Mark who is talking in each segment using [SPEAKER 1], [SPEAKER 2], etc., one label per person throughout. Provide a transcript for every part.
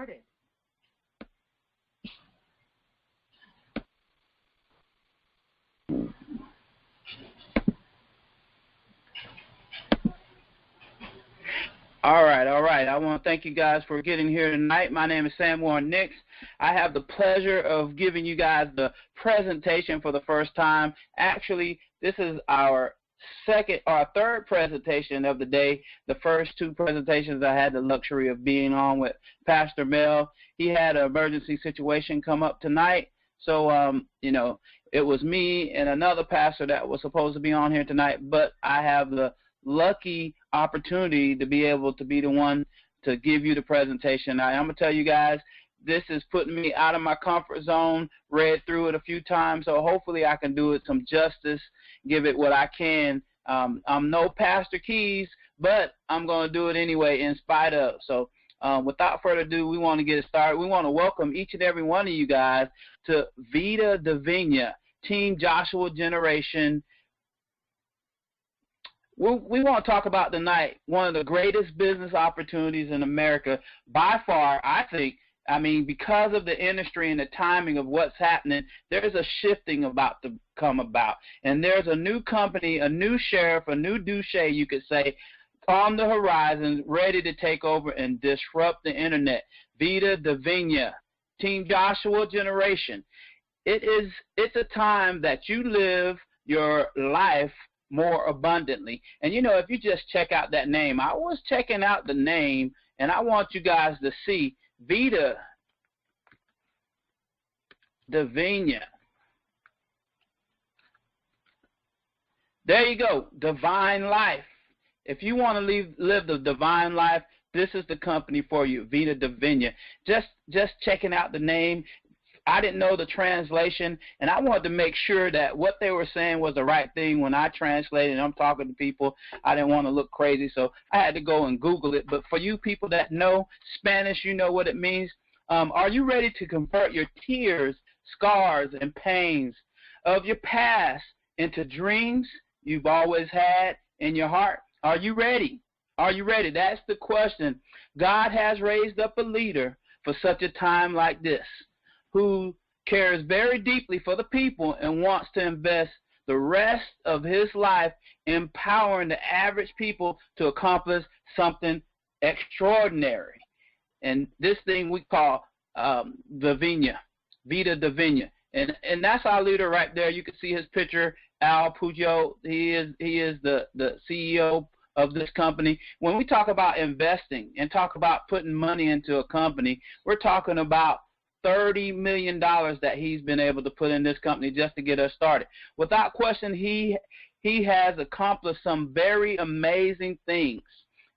[SPEAKER 1] started.
[SPEAKER 2] All right. I want to thank you guys for getting here tonight. My name is Sam Warren Nix. I have the pleasure of giving you guys the presentation for the first time. Actually, this is our third presentation of the day. The first two presentations I had the luxury of being on with Pastor Mel. He had an emergency situation come up tonight. So, it was me and another pastor that was supposed to be on here tonight, but I have the lucky opportunity to be able to be the one to give you the presentation. I'm going to tell you guys, this is putting me out of my comfort zone, read through it a few times, so hopefully I can do it some justice, give it what I can. I'm no Pastor Keys, but I'm going to do it anyway in spite of. So without further ado, we want to get it started. We want to welcome each and every one of you guys to Vida Divina, Team Joshua Generation. We want to talk about tonight one of the greatest business opportunities in America by far, I think. I mean, because of the industry and the timing of what's happening, there's a shifting about to come about. And there's a new company, a new sheriff, a new douche, you could say, on the horizon, ready to take over and disrupt the internet. Vida Divina, Team Joshua Generation. It's a time that you live your life more abundantly. And if you just check out that name, I was checking out the name, and I want you guys to see Vida Divina. There you go, divine life. If you want to live the divine life, this is the company for you, Vida Divina. Just checking out the name. I didn't know the translation, and I wanted to make sure that what they were saying was the right thing when I translated and I'm talking to people. I didn't want to look crazy, so I had to go and Google it. But for you people that know Spanish, you know what it means. Are you ready to convert your tears, scars, and pains of your past into dreams you've always had in your heart? Are you ready? Are you ready? That's the question. God has raised up a leader for such a time like this, who cares very deeply for the people and wants to invest the rest of his life empowering the average people to accomplish something extraordinary. And this thing we call Vida Divina. And that's our leader right there. You can see his picture, Al Pujol. He is the CEO of this company. When we talk about investing and talk about putting money into a company, we're talking about $30 million that he's been able to put in this company just to get us started. Without question, he has accomplished some very amazing things,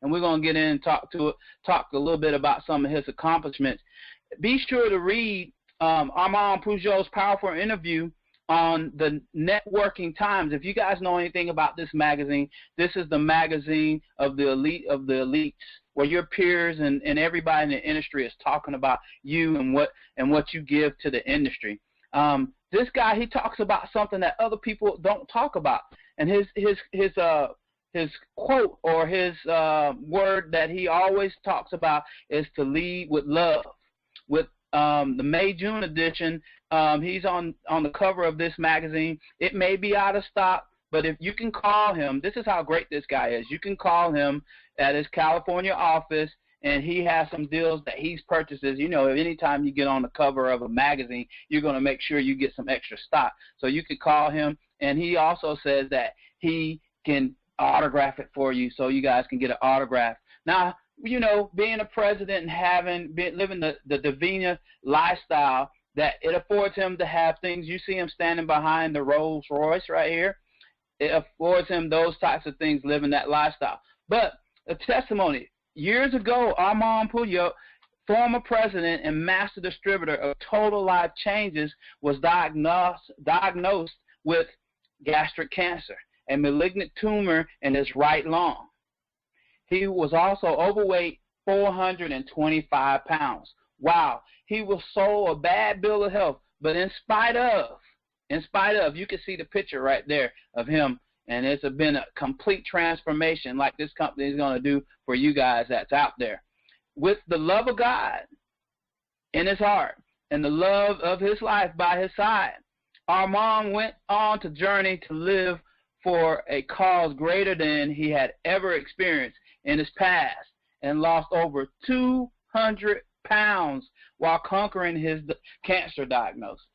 [SPEAKER 2] and we're going to get in and talk a little bit about some of his accomplishments. Be sure to read Armand Pujol's powerful interview on the Networking Times. If you guys know anything about this magazine, this is the magazine of the elite of the elites, where your peers and everybody in the industry is talking about you and what you give to the industry. This guy, he talks about something that other people don't talk about, and his quote or his word that he always talks about is to lead with love. With the May-June edition, he's on the cover of this magazine. It may be out of stock, but if you can call him, this is how great this guy is. You can call him at his California office, and he has some deals that he's purchases. Anytime you get on the cover of a magazine, you're going to make sure you get some extra stock. So you can call him, and he also says that he can autograph it for you so you guys can get an autograph. Now, being a president and living the Divina lifestyle, that it affords him to have things. You see him standing behind the Rolls Royce right here. It affords him those types of things, living that lifestyle. But a testimony, years ago, Armand Pujol, former president and master distributor of Total Life Changes, was diagnosed with gastric cancer, a malignant tumor in his right lung. He was also overweight, 425 pounds. Wow. He was so a bad bill of health, but in spite of, you can see the picture right there of him, and it's been a complete transformation like this company is going to do for you guys that's out there. With the love of God in his heart and the love of his life by his side, Armand went on to journey to live for a cause greater than he had ever experienced in his past and lost over 200 pounds while conquering his cancer diagnosis.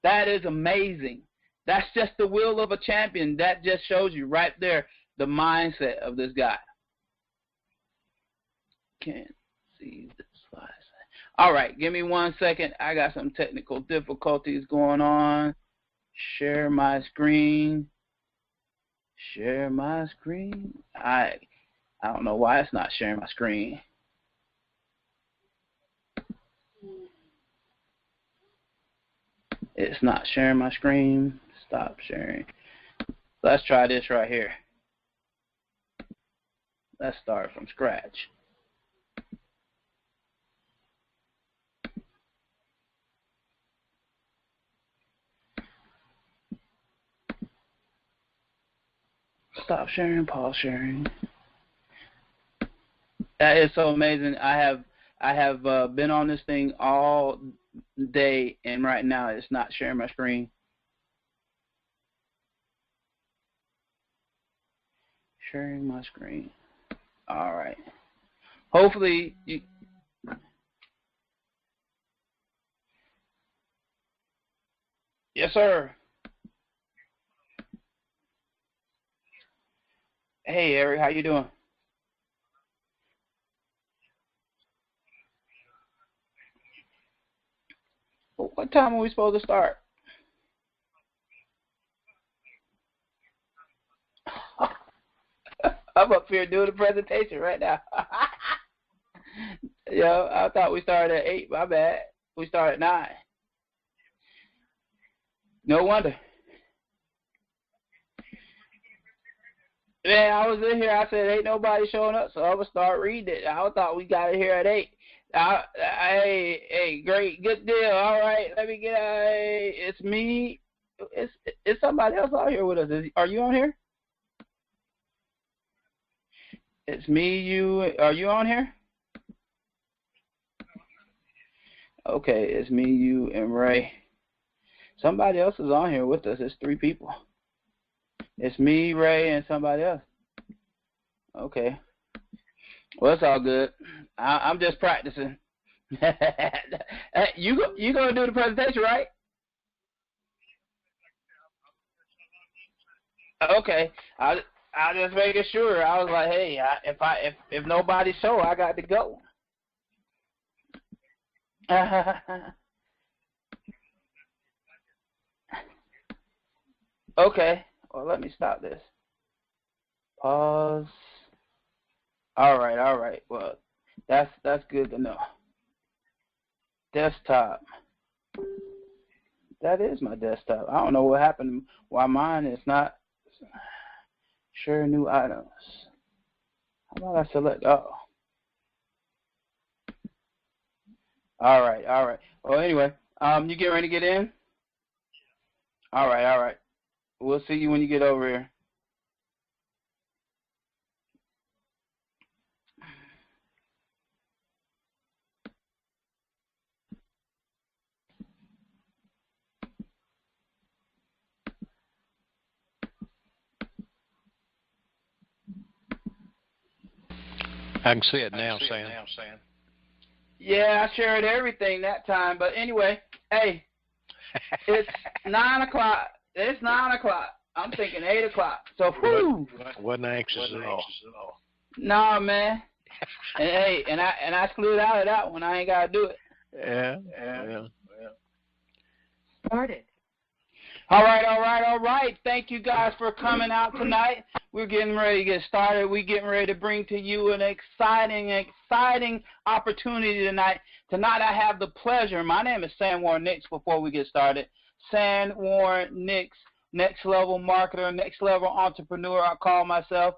[SPEAKER 2] That is amazing. That's just the will of a champion. That just shows you right there the mindset of this guy. Can't see the slides. All right, give me 1 second. I got some technical difficulties going on. Share my screen. Share my screen. I don't know why it's not sharing my screen. It's not sharing my screen. Stop sharing. Let's try this right here. Let's start from scratch. Stop sharing, pause sharing. That is so amazing. I have been on this thing all day, and right now it's not sharing my screen. Sharing my screen. All right. Hopefully you. Yes, sir. Hey, Eric, how you doing? What time are we supposed to start? I'm up here doing the presentation right now. Yo, I thought we started at 8. My bad. We started at 9. No wonder. Man, I was in here. I said, ain't nobody showing up, so I'm going to start reading it. I thought we got it here at 8. Hey, great, good deal. All right, let me get it's me. It's somebody else out here with us. Are you on here? It's me, you. Are you on here? Okay, it's me, you, and Ray. Somebody else is on here with us. It's 3 people. It's me, Ray, and somebody else. Okay. Well, it's all good. I'm just practicing. You gonna do the presentation, right? Okay. I just making sure. I was like, hey, if nobody show, I got to go. Okay. Well, let me stop this. Pause. All right. Well, that's good to know. Desktop. That is my desktop. I don't know what happened. Why mine is not. Share new items. How about I select? Oh. All right. Well, anyway, you get ready to get in? All right. We'll see you when you get over here.
[SPEAKER 1] I can see it now, Sam.
[SPEAKER 2] Yeah, I shared everything that time. But anyway, hey, it's 9 o'clock. It's 9 o'clock. I'm thinking 8 o'clock. So, whoo.
[SPEAKER 1] Wasn't anxious at all.
[SPEAKER 2] Nah, man. And hey, and I slid out of that one. I ain't gotta do it.
[SPEAKER 1] Yeah.
[SPEAKER 3] Started.
[SPEAKER 2] All right. Thank you guys for coming out tonight. We're getting ready to get started. We're getting ready to bring to you an exciting opportunity tonight. Tonight I have the pleasure. My name is Sam Warren Nix before we get started. Sam Warren Nix, next level marketer, next level entrepreneur, I call myself.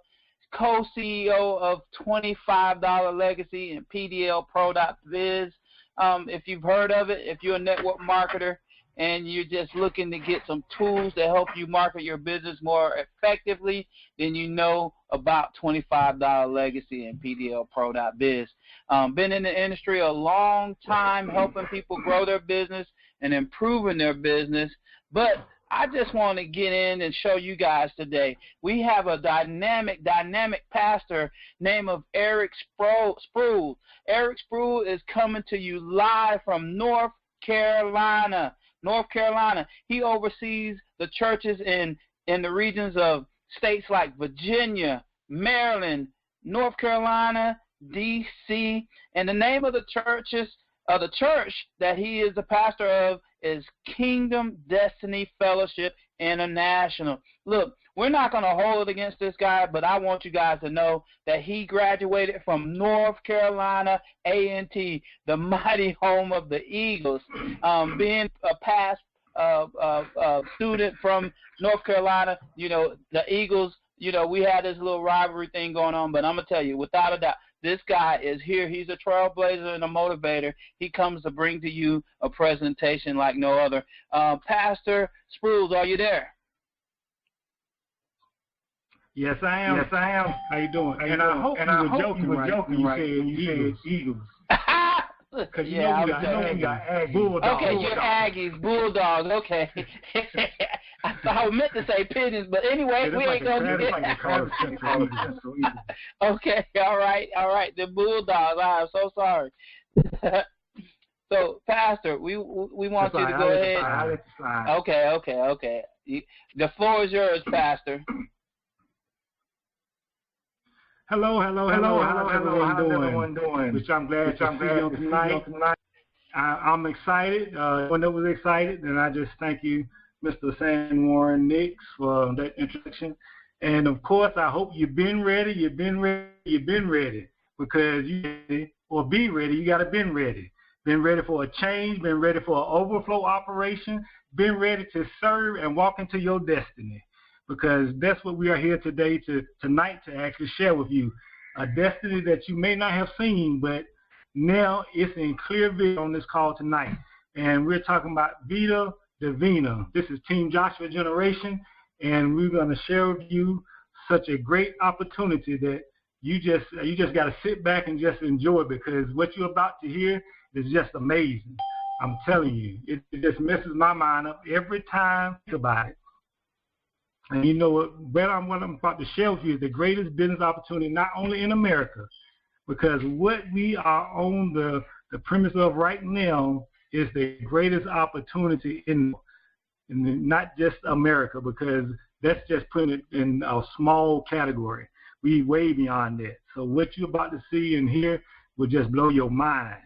[SPEAKER 2] Co-CEO of $25 Legacy and PDLPro.biz. If you've heard of it, if you're a network marketer, and you're just looking to get some tools to help you market your business more effectively, then you know about $25 Legacy and PDLPro.biz. Been in the industry a long time, helping people grow their business and improving their business. But I just want to get in and show you guys today. We have a dynamic pastor named of Eric Sproul. Eric Sproul is coming to you live from North Carolina. He oversees the churches in the regions of states like Virginia, Maryland, North Carolina, D.C., and the name of the church that he is the pastor of is Kingdom Destiny Fellowship International. Look, we're not going to hold it against this guy, but I want you guys to know that he graduated from North Carolina A&T, the mighty home of the Eagles. Being a past student from North Carolina, the Eagles, we had this little rivalry thing going on, but I'm going to tell you, without a doubt, this guy is here. He's a trailblazer and a motivator. He comes to bring to you a presentation like no other. Pastor Sproul, are you there?
[SPEAKER 3] Yes, I am. How you doing? I hope you were joking when you said Eagles. Because you know we got Aggies, Bulldogs.
[SPEAKER 2] Okay, you're Aggies, Bulldogs. Okay. I meant to say pigeons, but anyway, we ain't gonna do that. Okay, all right. The Bulldogs. I'm so sorry. So, Pastor, we want you to go ahead.
[SPEAKER 3] I'll let you slide.
[SPEAKER 2] Okay. The floor is yours, Pastor.
[SPEAKER 3] Hello. How's everyone doing? Which I'm glad to see you tonight. I'm excited. When I was excited, and I just thank you, Mr. Sanborn Nix, for that introduction. And of course, I hope you've been ready. Because be ready. You got to been ready. Been ready for a change. Been ready for an overflow operation. Been ready to serve and walk into your destiny. Because that's what we are here tonight to actually share with you. A destiny that you may not have seen, but now it's in clear vision on this call tonight. And we're talking about Vita Divina. This is Team Joshua Generation, and we're going to share with you such a great opportunity that you just got to sit back and just enjoy it, because what you're about to hear is just amazing. I'm telling you, it just messes my mind up every time I think about it. And you know what I'm about to share with you is the greatest business opportunity, not only in America, because what we are on the premise of right now is the greatest opportunity in not just America, because that's just putting it in a small category. We way beyond that. So what you're about to see and hear will just blow your mind.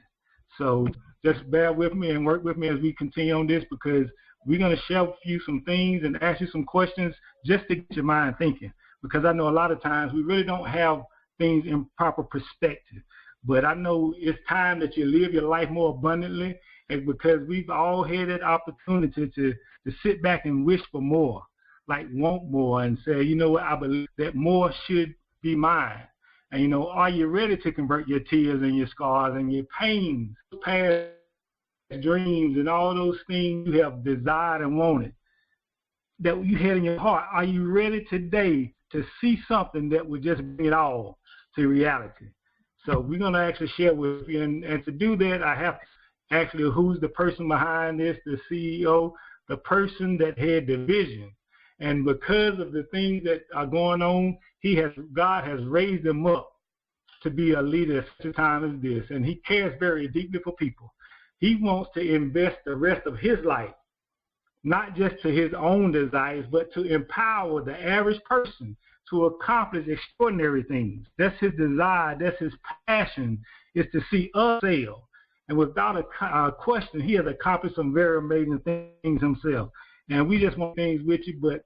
[SPEAKER 3] So just bear with me and work with me as we continue on this, because we're going to share with you some things and ask you some questions just to get your mind thinking, because I know a lot of times we really don't have things in proper perspective. But I know it's time that you live your life more abundantly, and because we've all had that opportunity to sit back and wish for more, like want more, and say, you know what, I believe that more should be mine. And, are you ready to convert your tears and your scars and your pains, past dreams and all those things you have desired and wanted that you had in your heart? Are you ready today to see something that would just bring it all to reality? So we're going to actually share with you, and to do that, I have actually who's the person behind this, the CEO, the person that had the vision. And because of the things that are going on, God has raised him up to be a leader at such a time as this, and he cares very deeply for people. He wants to invest the rest of his life, not just to his own desires, but to empower the average person to accomplish extraordinary things. That's his desire. That's his passion, is to see us fail. And without a question, he has accomplished some very amazing things himself. And we just want things with you, but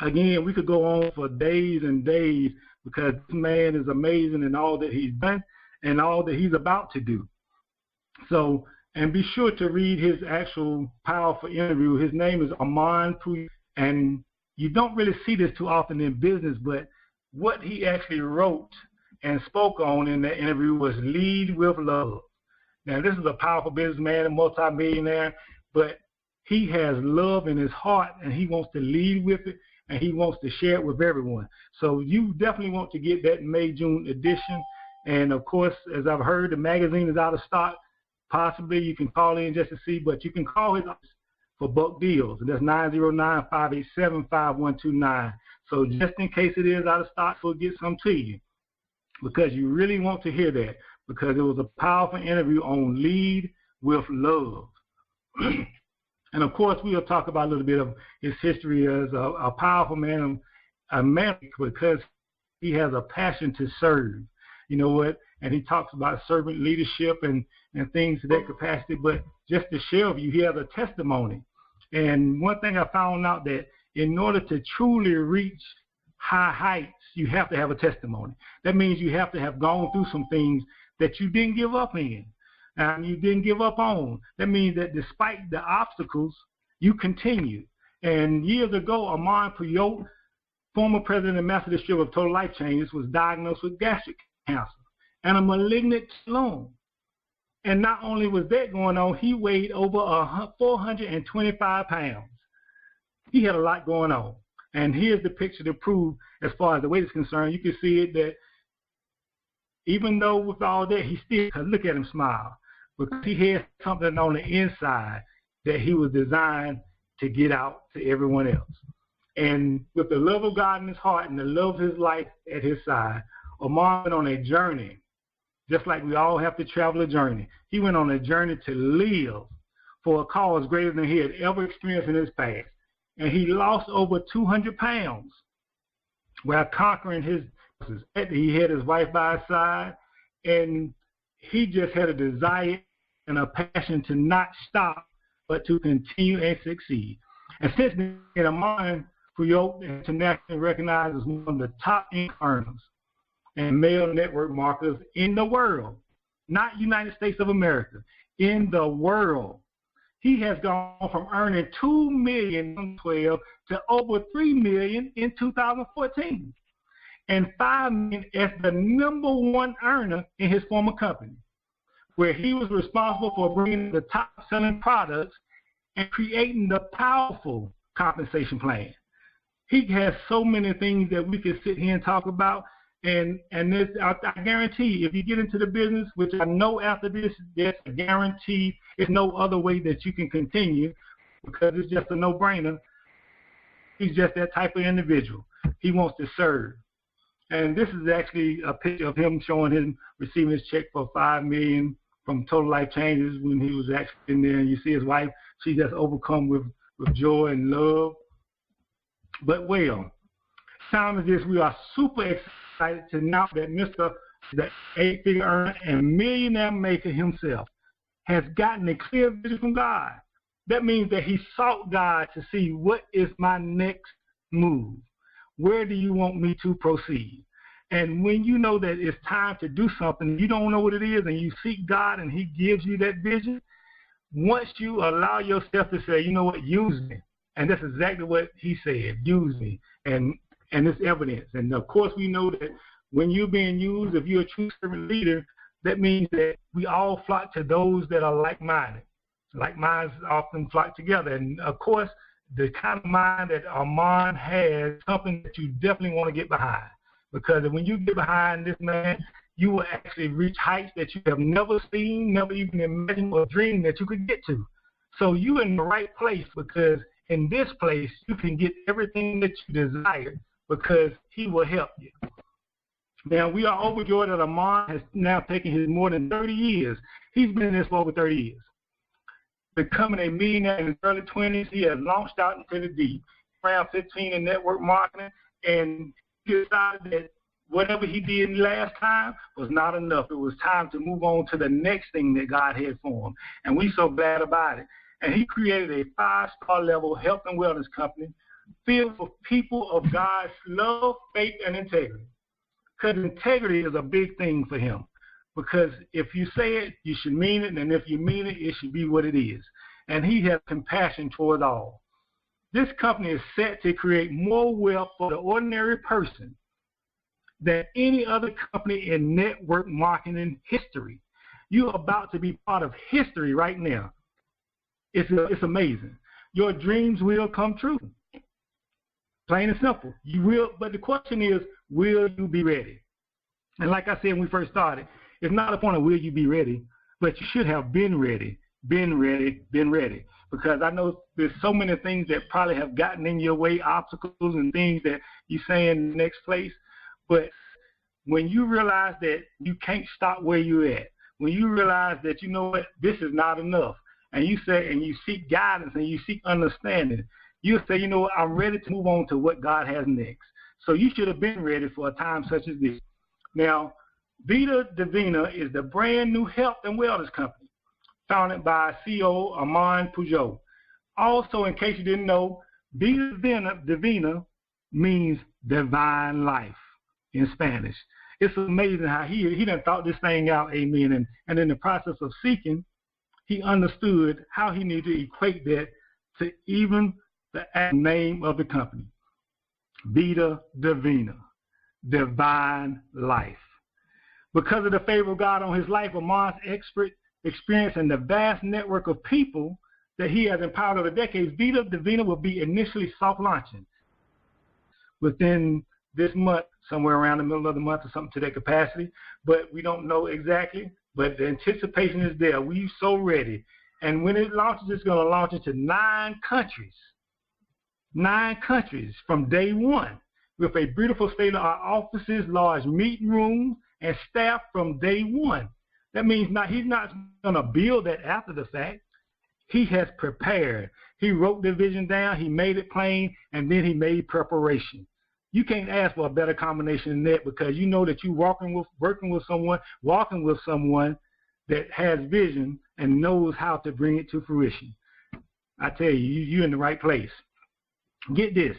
[SPEAKER 3] again, we could go on for days and days, because this man is amazing in all that he's done and all that he's about to do. So, and be sure to read his actual powerful interview. His name is Armand Puy, and you don't really see this too often in business, but what he actually wrote and spoke on in that interview was Lead with Love. Now, this is a powerful businessman and multimillionaire, but he has love in his heart, and he wants to lead with it, and he wants to share it with everyone. So you definitely want to get that May-June edition. And of course, as I've heard, the magazine is out of stock. Possibly you can call in just to see, but you can call his office for bulk deals, and that's 909-587-5129. So just in case it is out of stock, we'll get some to you, because you really want to hear that, because it was a powerful interview on Lead with Love. And of course, we'll talk about a little bit of his history as a powerful man, a man because he has a passion to serve. You know what? And he talks about servant leadership and things to that capacity. But just to share with you, he has a testimony. And one thing I found out, that in order to truly reach high heights, you have to have a testimony. That means you have to have gone through some things that you didn't give up in, and you didn't give up on. That means that despite the obstacles, you continued. And years ago, Armand Puyot, former president and master distributor of Total Life Changes, was diagnosed with gastric cancer and a malignant lung. And not only was that going on, he weighed over 425 pounds. He had a lot going on. And here's the picture to prove, as far as the weight is concerned, you can see it, that even though with all that, he still, look at him smile, because he had something on the inside that he was designed to get out to everyone else. And with the love of God in his heart and the love of his life at his side, Armand went on a journey, just like we all have to travel a journey. He went on a journey to live for a cause greater than he had ever experienced in his past. And he lost over 200 pounds while conquering his. He had his wife by his side, and he just had a desire and a passion to not stop, but to continue and succeed. And since then, Armand Puyot internationally recognized as one of the top income earners and male network marketers in the world, not United States of America, in the world. He has gone from earning $2 million in 2012 to over $3 million in 2014, and $5 million as the #1 earner in his former company, where he was responsible for bringing the top-selling products and creating the powerful compensation plan. He has so many things that we could sit here and talk about, and this, I guarantee, if you get into the business, which I know after this, there's a guarantee, there's no other way that you can continue, because it's just a no-brainer. He's just that type of individual. He wants to serve. And this is actually a picture of him showing him receiving his check for $5 million from Total Life Changes when he was actually in there. And you see his wife, she's just overcome with joy and love. But well, time is this, we are super excited to announce that Mr. the 8-figure earner and millionaire maker himself has gotten a clear vision from God. That means that he sought God to see, what is my next move? Where do you want me to proceed? And when you know that it's time to do something, you don't know what it is, and you seek God and he gives you that vision, once you allow yourself to say, you know what, use me. And that's exactly what he said, use me. And it's evidence. And of course we know that when you're being used, if you're a true servant leader, that means that we all flock to those that are like-minded. Like minds often flock together. And of course, the kind of mind that Armand has, something that you definitely want to get behind. Because when you get behind this man, you will actually reach heights that you have never seen, never even imagined or dreamed that you could get to. So you're in the right place, because in this place, you can get everything that you desire, because he will help you. Now, we are overjoyed that Armand has now taken his more than 30 years. He's been in this for over 30 years. Becoming a millionaire in his early 20s, he has launched out into the deep, around 15 in network marketing, and he decided that whatever he did last time was not enough. It was time to move on to the next thing that God had for him, and we're so glad about it. And he created a 5-star level health and wellness company filled with people of God's love, faith, and integrity. Because integrity is a big thing for him. Because if you say it, you should mean it, and if you mean it, it should be what it is. And he has compassion toward all. This company is set to create more wealth for the ordinary person than any other company in network marketing history. You're about to be part of history right now. It's amazing. Your dreams will come true. Plain and simple. You will, but the question is, will you be ready? And like I said when we first started, it's not a point of will you be ready, but you should have been ready, been ready, been ready. Because I know there's so many things that probably have gotten in your way, obstacles and things that you say in the next place. But when you realize that you can't stop where you're at, when you realize that, you know what, this is not enough, and you say, and you seek guidance and you seek understanding, you'll say, you know what, I'm ready to move on to what God has next. So you should have been ready for a time such as this. Now, Vita Divina is the brand new health and wellness company founded by CEO Armand Pujol. Also, in case you didn't know, Vita Divina means divine life in Spanish. It's amazing how he done thought this thing out, amen. And in the process of seeking, he understood how he needed to equate that to even the name of the company, Vita Divina, divine life. Because of the favor of God on his life, Armand's experience and the vast network of people that he has empowered over decades, Vita Divina will be initially soft launching within this month, somewhere around the middle of the month or something to that capacity, but we don't know exactly, but the anticipation is there. We're so ready. And when it launches, it's going to launch into 9 countries from day one, with a beautiful state-of-the-art offices, large meeting rooms, and staff from day one. That means he's not going to build that after the fact. He has prepared. He wrote the vision down, he made it plain, and then he made preparation. You can't ask for a better combination than that, because you know that you're working with someone that has vision and knows how to bring it to fruition. I tell you, you're in the right place. Get this.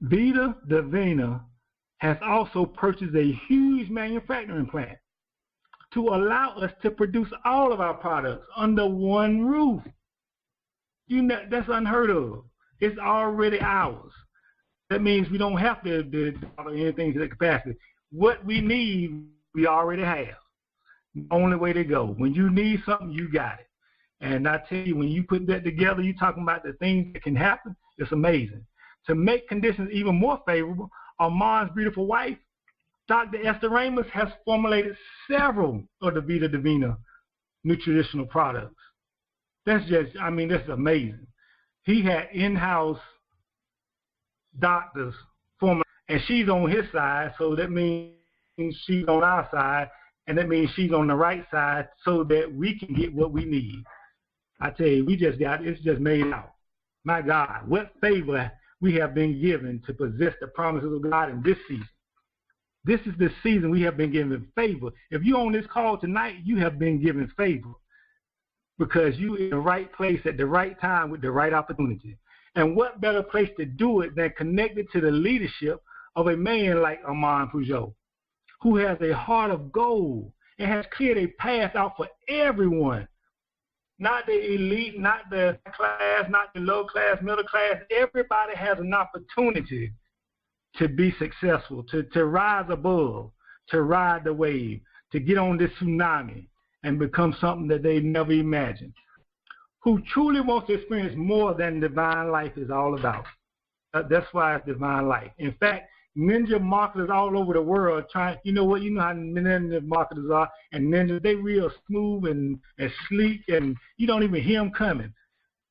[SPEAKER 3] Vita Divina has also purchased a huge manufacturing plant to allow us to produce all of our products under one roof. You know, that's unheard of. It's already ours. That means we don't have to do anything to that capacity. What we need, we already have. The only way to go. When you need something, you got it. And I tell you, when you put that together, you're talking about the things that can happen. It's amazing. To make conditions even more favorable, Armand's beautiful wife, Dr. Esther Ramos, has formulated several of the Vita Divina nutritional products. That's just, that's amazing. He had in-house doctors formulate, and she's on his side, so that means she's on our side, and that means she's on the right side so that we can get what we need. I tell you, it's just made out. My God, what favor we have been given to possess the promises of God in this season. This is the season we have been given favor. If you're on this call tonight, you have been given favor because you're in the right place at the right time with the right opportunity. And what better place to do it than connected to the leadership of a man like Armand Pujol, who has a heart of gold and has cleared a path out for everyone. Not the elite, not the class, not the low class, middle class. Everybody has an opportunity to be successful, to rise above, to ride the wave, to get on this tsunami and become something that they never imagined. Who truly wants to experience more than divine life is all about. That's why it's divine life. In fact, ninja marketers all over the world trying, you know how ninja marketers are, and ninjas, they real smooth and sleek, and you don't even hear them coming.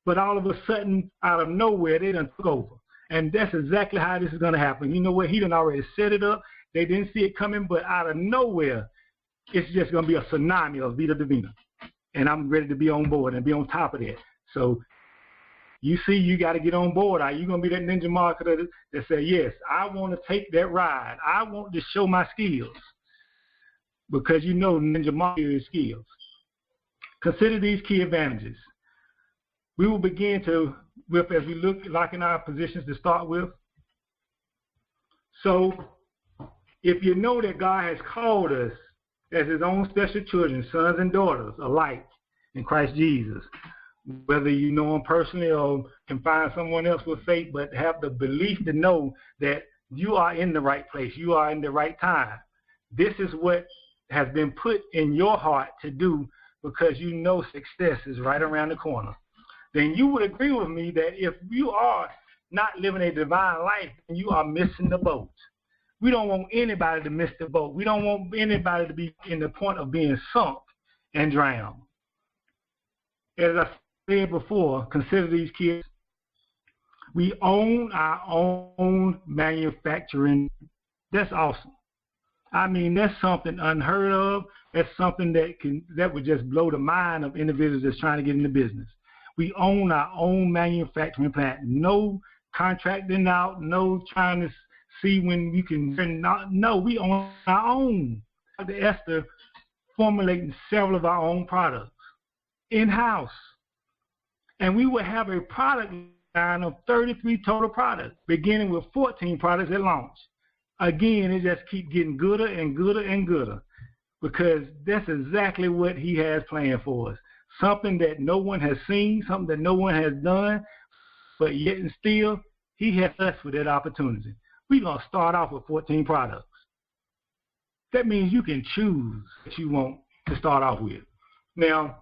[SPEAKER 3] But all of a sudden, out of nowhere, they done took over. And that's exactly how this is going to happen. You know what? He done already set it up. They didn't see it coming, but out of nowhere, it's just going to be a tsunami of Vita Divina. And I'm ready to be on board and be on top of that. So you see, you got to get on board. Are you going to be that ninja marketer that say, yes, I want to take that ride. I want to show my skills. Because you know ninja marketer is skills. Consider these key advantages. We will begin as we lock in our positions to start with. So if you know that God has called us as his own special children, sons and daughters alike in Christ Jesus, whether you know him personally or can find someone else with faith, but have the belief to know that you are in the right place, you are in the right time. This is what has been put in your heart to do because you know success is right around the corner. Then you would agree with me that if you are not living a divine life, then you are missing the boat. We don't want anybody to miss the boat. We don't want anybody to be in the point of being sunk and drowned. As I said before, consider these kids. We own our own manufacturing. That's awesome. I mean, that's something unheard of. That's something that would just blow the mind of individuals that's trying to get into business. We own our own manufacturing plant. No contracting out, no trying to see when you can. No, we own our own. Dr. Esther formulating several of our own products in-house. And we will have a product line of 33 total products, beginning with 14 products at launch. Again, it just keeps getting gooder and gooder and gooder, because that's exactly what he has planned for us. Something that no one has seen, something that no one has done, but yet and still, he has us for that opportunity. We're going to start off with 14 products. That means you can choose what you want to start off with. Now,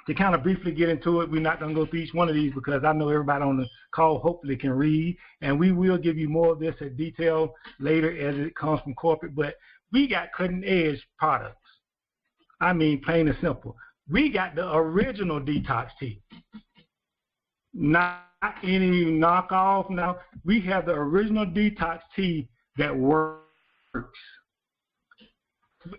[SPEAKER 3] to kind of briefly get into it, we're not going to go through each one of these because I know everybody on the call hopefully can read, and we will give you more of this in detail later as it comes from corporate, but we got cutting-edge products. I mean, plain and simple. We got the original detox tea, not any knockoff. Now, we have the original detox tea that works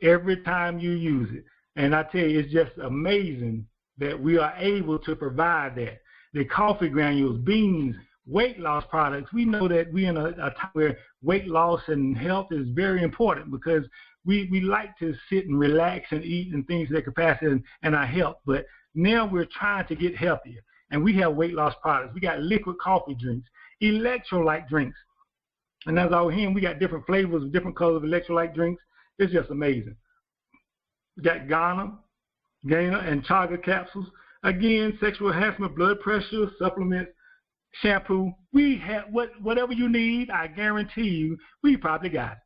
[SPEAKER 3] every time you use it, and I tell you, it's just amazing that we are able to provide that. The coffee granules, beans, weight loss products. We know that we're in a time where weight loss and health is very important, because we like to sit and relax and eat and things that capacity and our health. But now we're trying to get healthier, and we have weight loss products. We got liquid coffee drinks, electrolyte drinks. And as I was hearing, we got different flavors, different colors of electrolyte drinks. It's just amazing. We got Gainer and Chaga capsules. Again, sexual enhancement, blood pressure, supplements, shampoo. We have whatever you need, I guarantee you, we probably got it.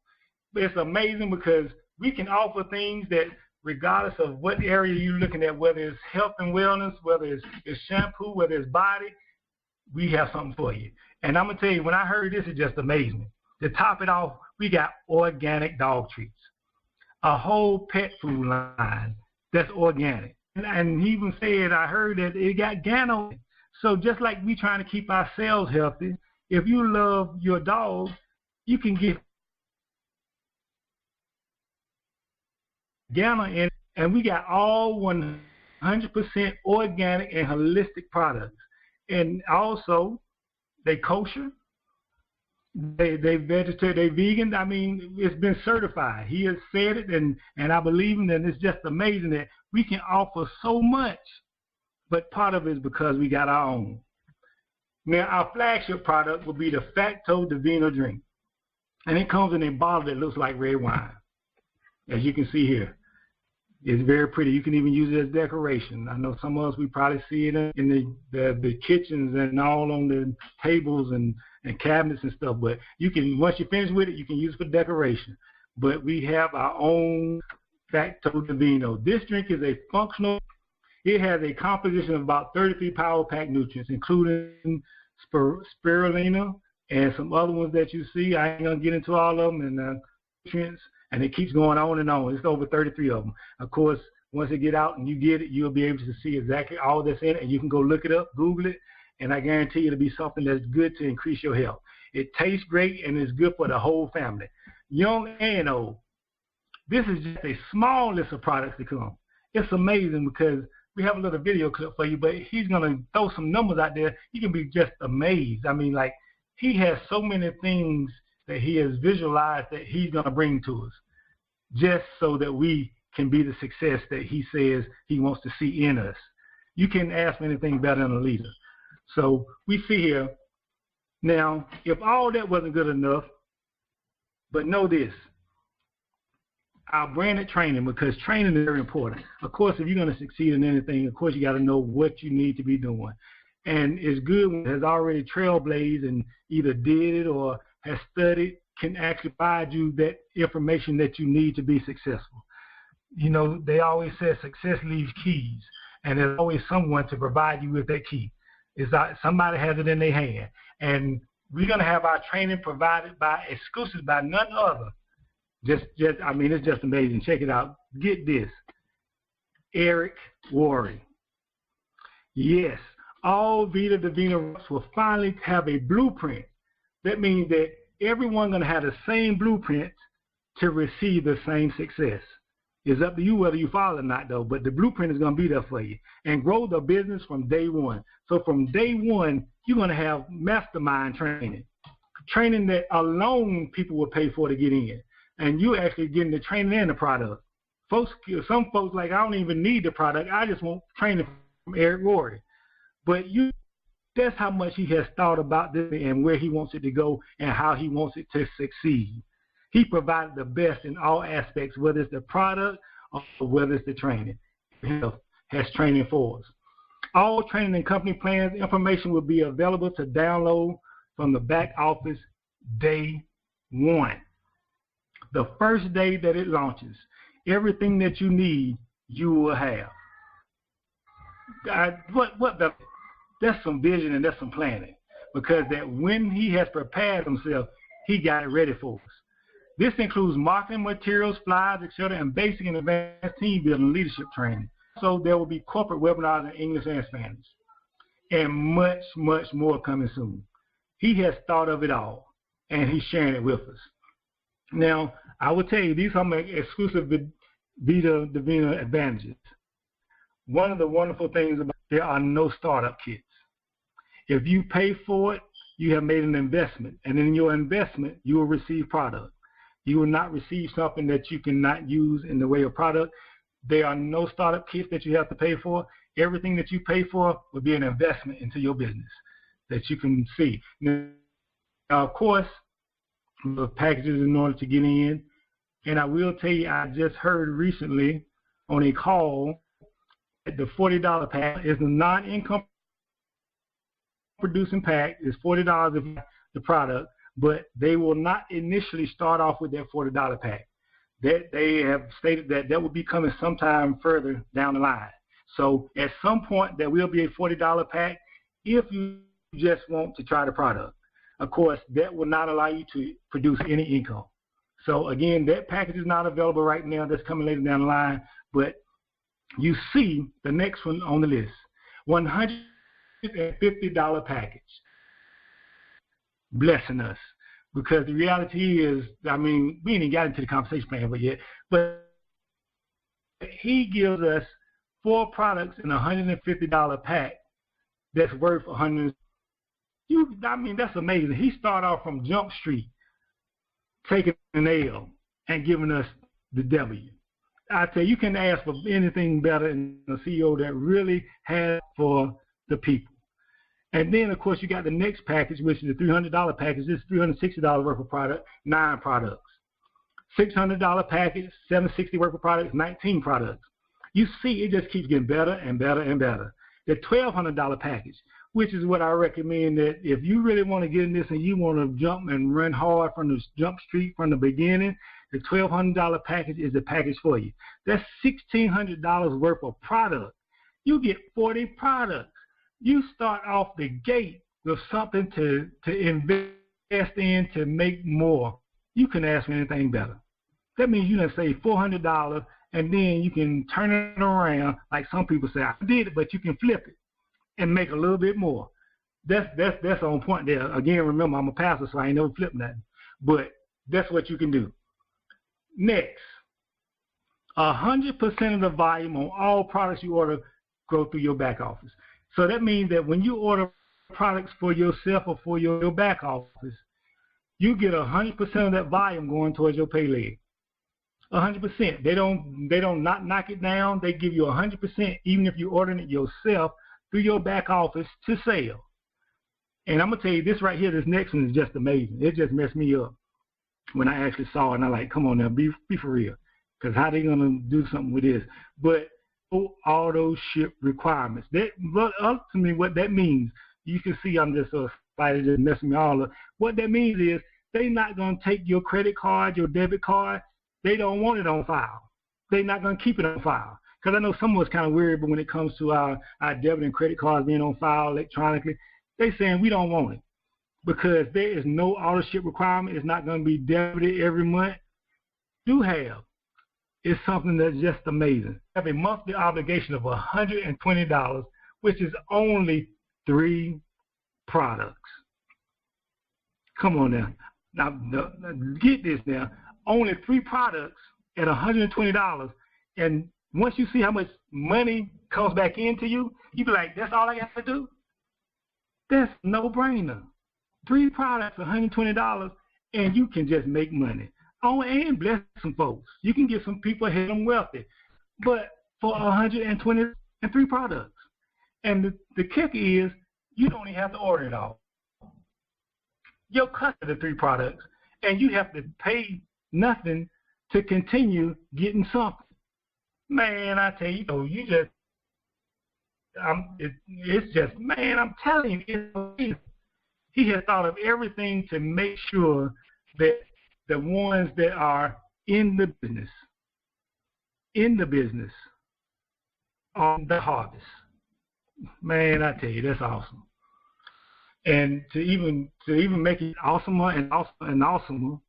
[SPEAKER 3] But it's amazing because we can offer things that regardless of what area you're looking at, whether it's health and wellness, whether it's shampoo, whether it's body, we have something for you. And I'm going to tell you, when I heard this, it's just amazing. To top it off, we got organic dog treats, a whole pet food line that's organic. And he even said, I heard that it got Gano. So just like we trying to keep ourselves healthy, if you love your dog, you can get Gano in, and we got all 100% organic and holistic products. And also, they kosher, they vegetarian, they vegan. I mean, it's been certified. He has said it, and I believe him, and it's just amazing that we can offer so much, but part of it is because we got our own. Now, our flagship product will be the Facto Divino drink, and it comes in a bottle that looks like red wine, as you can see here. It's very pretty. You can even use it as decoration. I know some of us, we probably see it in the kitchens and all on the tables and cabinets and stuff, but you can, once you finish with it, you can use it for decoration. But we have our own Facto Divino. This drink is a functional. It has a composition of about 33 power-packed nutrients, including spirulina and some other ones that you see. I ain't going to get into all of them, and nutrients, and it keeps going on and on. It's over 33 of them. Of course, once it get out and you get it, you'll be able to see exactly all that's in it, and you can go look it up, Google it, and I guarantee it'll be something that's good to increase your health. It tastes great, and it's good for the whole family, young and old. This is just a small list of products to come. It's amazing because we have a little video clip for you, but he's going to throw some numbers out there. You can be just amazed. I mean, like, he has so many things that he has visualized that he's going to bring to us just so that we can be the success that he says he wants to see in us. You can't ask for anything better than a leader. So we see here, now, if all that wasn't good enough, but know this, our branded training, because training is very important. Of course, if you're going to succeed in anything, of course, you got to know what you need to be doing. And it's good when it has already trailblazed and either did it or has studied, can actually provide you that information that you need to be successful. You know, they always say success leaves keys, and there's always someone to provide you with that key. It's not, somebody has it in their hand. And we're going to have our training provided by exclusive by none other. I mean, it's just amazing. Check it out. Get this. Eric Worre. Yes, all Vita Divina reps will finally have a blueprint. That means that everyone's going to have the same blueprint to receive the same success. It's up to you whether you follow it or not, though, but the blueprint is going to be there for you. And grow the business from day one. So from day one, you're going to have mastermind training. Training that alone people will pay for to get in. And you actually getting the training and the product. Some folks like, I don't even need the product. I just want training from Eric Worre. But that's how much he has thought about this and where he wants it to go and how he wants it to succeed. He provided the best in all aspects, whether it's the product or whether it's the training. He has training for us. All training and company plans information will be available to download from the back office day one. The first day that it launches, everything that you need, you will have. That's some vision and that's some planning. Because that when he has prepared himself, he got it ready for us. This includes marketing materials, flyers, etc., and basic and advanced team building leadership training. So there will be corporate webinars in English and Spanish. And much, much more coming soon. He has thought of it all, and he's sharing it with us. Now, I will tell you, these are my exclusive Vita Divina advantages. One of the wonderful things about there are no startup kits. If you pay for it, you have made an investment, and in your investment, you will receive product. You will not receive something that you cannot use in the way of product. There are no startup kits that you have to pay for. Everything that you pay for will be an investment into your business that you can see. Now, of course, the packages in order to get in. And I will tell you, I just heard recently on a call that the $40 pack is a non-income producing pack. It's $40 of the product, but they will not initially start off with that $40 pack. That they have stated that will be coming sometime further down the line. So at some point, there will be a $40 pack if you just want to try the product. Of course, that will not allow you to produce any income. So again, that package is not available right now. That's coming later down the line. But you see the next one on the list, $150 package. Blessing us. Because the reality is, I mean, we ain't even got into the compensation plan yet, but he gives us 4 products in a $150 pack that's worth $100. I mean, that's amazing. He started off from Jump Street, taking an L and giving us the W. I tell you, you can ask for anything better in a CEO that really has for the people. And then, of course, you got the next package, which is the $300 package. This is $360 worth of product, 9 products. $600 package, $760 worth of products, 19 products. You see, it just keeps getting better and better and better. The $1,200 package, which is what I recommend that if you really want to get in this and you want to jump and run hard from the Jump Street from the beginning, the $1,200 package is the package for you. That's $1,600 worth of product. You get 40 products. You start off the gate with something to invest in to make more. You can ask for anything better. That means you're going to save $400, and then you can turn it around like some people say, I did it, but you can flip it and make a little bit more. That's on point there. Again, remember, I'm a pastor, so I ain't never flipped nothing. But that's what you can do. Next, 100% of the volume on all products you order go through your back office. So that means that when you order products for yourself or for your back office, you get 100% of that volume going towards your pay leg. 100%. They don't not knock it down. They give you 100%, even if you're ordering it yourself through your back office to sell. And I'm gonna tell you this right here. This next one is just amazing. It just messed me up when I actually saw it. And I'm like, come on now, be for real, because how they gonna do something with this? But auto ship requirements. But ultimately, what that means, you can see I'm just excited, just messing me all up. What that means is they're not gonna take your credit card, your debit card. They don't want it on file. They're not gonna keep it on file. Because I know some of us kind of weird, but when it comes to our debit and credit cards being on file electronically, they're saying we don't want it. because there is no auto ship requirement. It's not going to be debited every month. Do have is something that's just amazing. Have a monthly obligation of $120, which is only 3 products. Come on now. Now, get this now. Only 3 products at $120. And once you see how much money comes back into you, you be like, that's all I got to do? That's no-brainer. 3 products, $120, and you can just make money. Oh, and bless some folks. You can get some people ahead of them wealthy. But for 123 products. And the kicker is, you don't even have to order it all. You'll cut the 3 products, and you have to pay nothing to continue getting something. Man, I tell you, you just, it's just, man, I'm telling you, he has thought of everything to make sure that the ones that are in the business on the harvest. Man, I tell you, that's awesome. And to even make it awesomer and awesomer,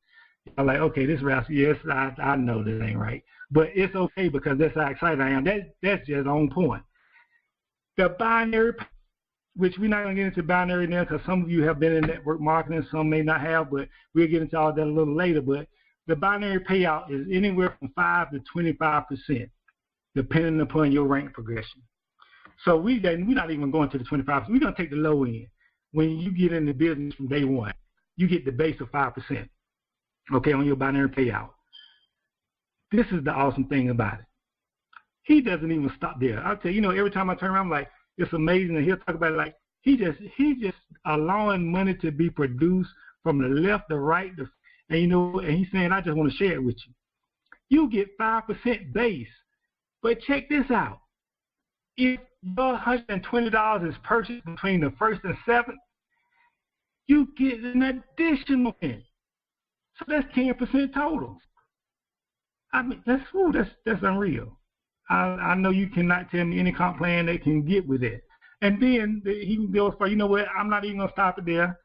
[SPEAKER 3] I'm like, okay, this Ralph, yes, I know this ain't right. But it's okay because that's how excited I am. That's just on point. The binary, which we're not going to get into binary now because some of you have been in network marketing, some may not have, but we'll get into all that a little later. But the binary payout is anywhere from 5 to 25%, depending upon your rank progression. So we're not even going to the 25%. We're going to take the low end. When you get in the business from day one, you get the base of 5%, okay, on your binary payout. This is the awesome thing about it. He doesn't even stop there. I'll tell you, every time I turn around, I'm like, it's amazing, and he'll talk about it like he just allowing money to be produced from the left, the right, and he's saying, I just want to share it with you. You get 5% base, but check this out. If your $120 is purchased between the 1st and 7th, you get an additional 10. So that's 10% total. I mean, that's unreal. I know you cannot tell me any comp plan they can get with it. And then he goes for, I'm not even going to stop it there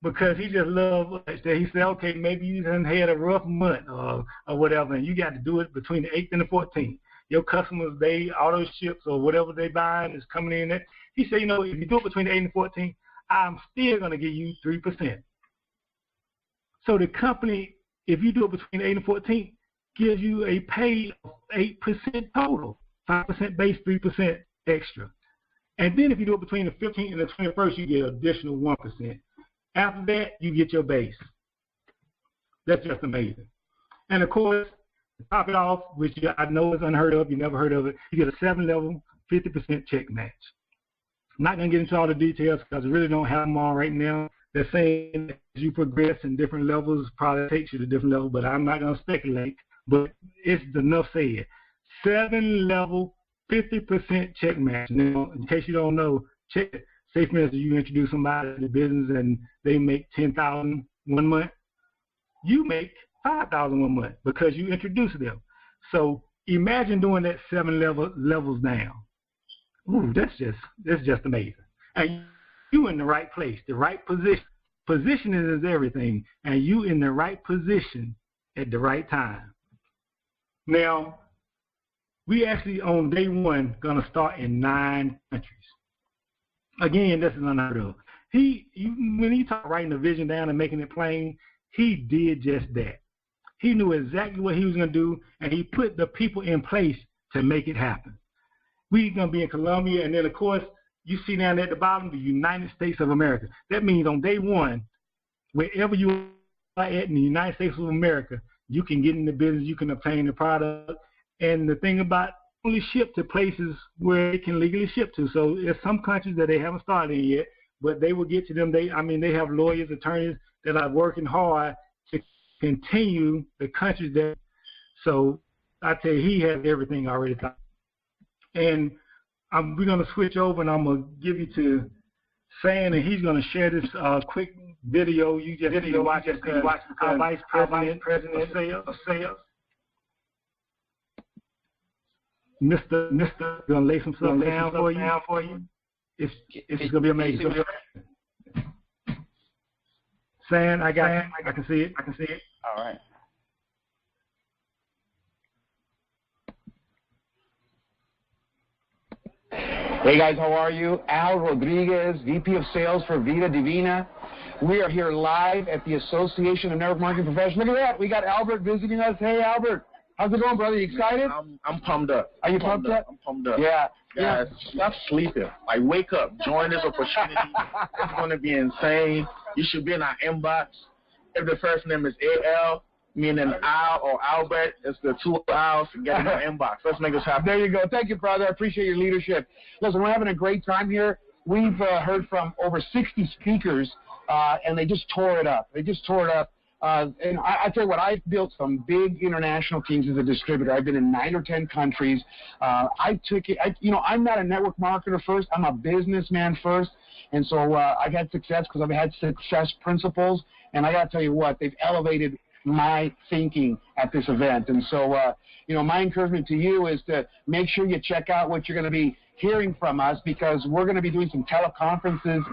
[SPEAKER 3] because he just loves that. He said, okay, maybe you done had a rough month or whatever, and you got to do it between the 8th and the 14th. Your customers, they auto ships or whatever they buying is coming in there. He said, if you do it between the 8th and the 14th, I'm still going to give you 3%. So the company, if you do it between the 8th and 14th, gives you a pay of 8% total, 5% base, 3% extra. And then if you do it between the 15th and the 21st, you get an additional 1%. After that, you get your base. That's just amazing. And of course, to top it off, which I know is unheard of, you never heard of it, you get a 7-level, 50% check match. I'm not going to get into all the details because I really don't have them all right now. They're saying that as you progress in different levels, probably takes you to different levels, but I'm not going to speculate. But it's enough said. 7-level, 50% check match. Now, in case you don't know, say for instance, you introduce somebody to the business and they make $10,000 one month, you make $5,000 one month because you introduce them. So imagine doing that 7 levels down. Ooh, that's just amazing. And you in the right place, the right position. Positioning is everything, and you in the right position at the right time. Now, we actually on day one gonna start in 9 countries. Again, this is unheard of. When he talked writing the vision down and making it plain, he did just that. He knew exactly what he was gonna do, and he put the people in place to make it happen. We're gonna be in Colombia, and then of course you see down at the bottom the United States of America. That means on day one, wherever you are at in the United States of America, you can get in the business, you can obtain the product. And the thing about only ship to places where it can legally ship to. So there's some countries that they haven't started in yet, but they will get to them. They have lawyers, attorneys that are working hard to continue the countries that. So I tell you, he has everything already done. And we're going to switch over, and I'm going to give you to Sam, and he's going to share this quick video. You just watch it because our Vice President of Sales, Mr. going to lay some stuff down for you. It's going to be amazing. Saying I can see it. I can see it.
[SPEAKER 2] All right. Hey guys, how are you? Al Rodriguez, VP of Sales for Vida Divina. We are here live at the Association of Network Marketing Professionals. Look at that, we got Albert visiting us. Hey Albert, how's it going, brother? You excited?
[SPEAKER 4] I'm pumped up.
[SPEAKER 2] Are you pumped up?
[SPEAKER 4] I'm pumped up.
[SPEAKER 2] Yeah.
[SPEAKER 4] Guys, stop sleeping. Like, wake up. Join this opportunity. It's going to be insane. You should be in our inbox. If the first name is A-L, meaning Al or Albert, it's the 2 L's. Get in our inbox. Let's make this happen.
[SPEAKER 2] There you go. Thank you, brother. I appreciate your leadership. Listen, we're having a great time here. We've heard from over 60 speakers, and they just tore it up. And I tell you what, I've built some big international teams as a distributor. I've been in 9 or 10 countries. I'm not a network marketer first. I'm a businessman first. And so I've had success because I've had success principles. And I got to tell you what, they've elevated my thinking at this event. And so, my encouragement to you is to make sure you check out what you're going to be hearing from us, because we're going to be doing some teleconferences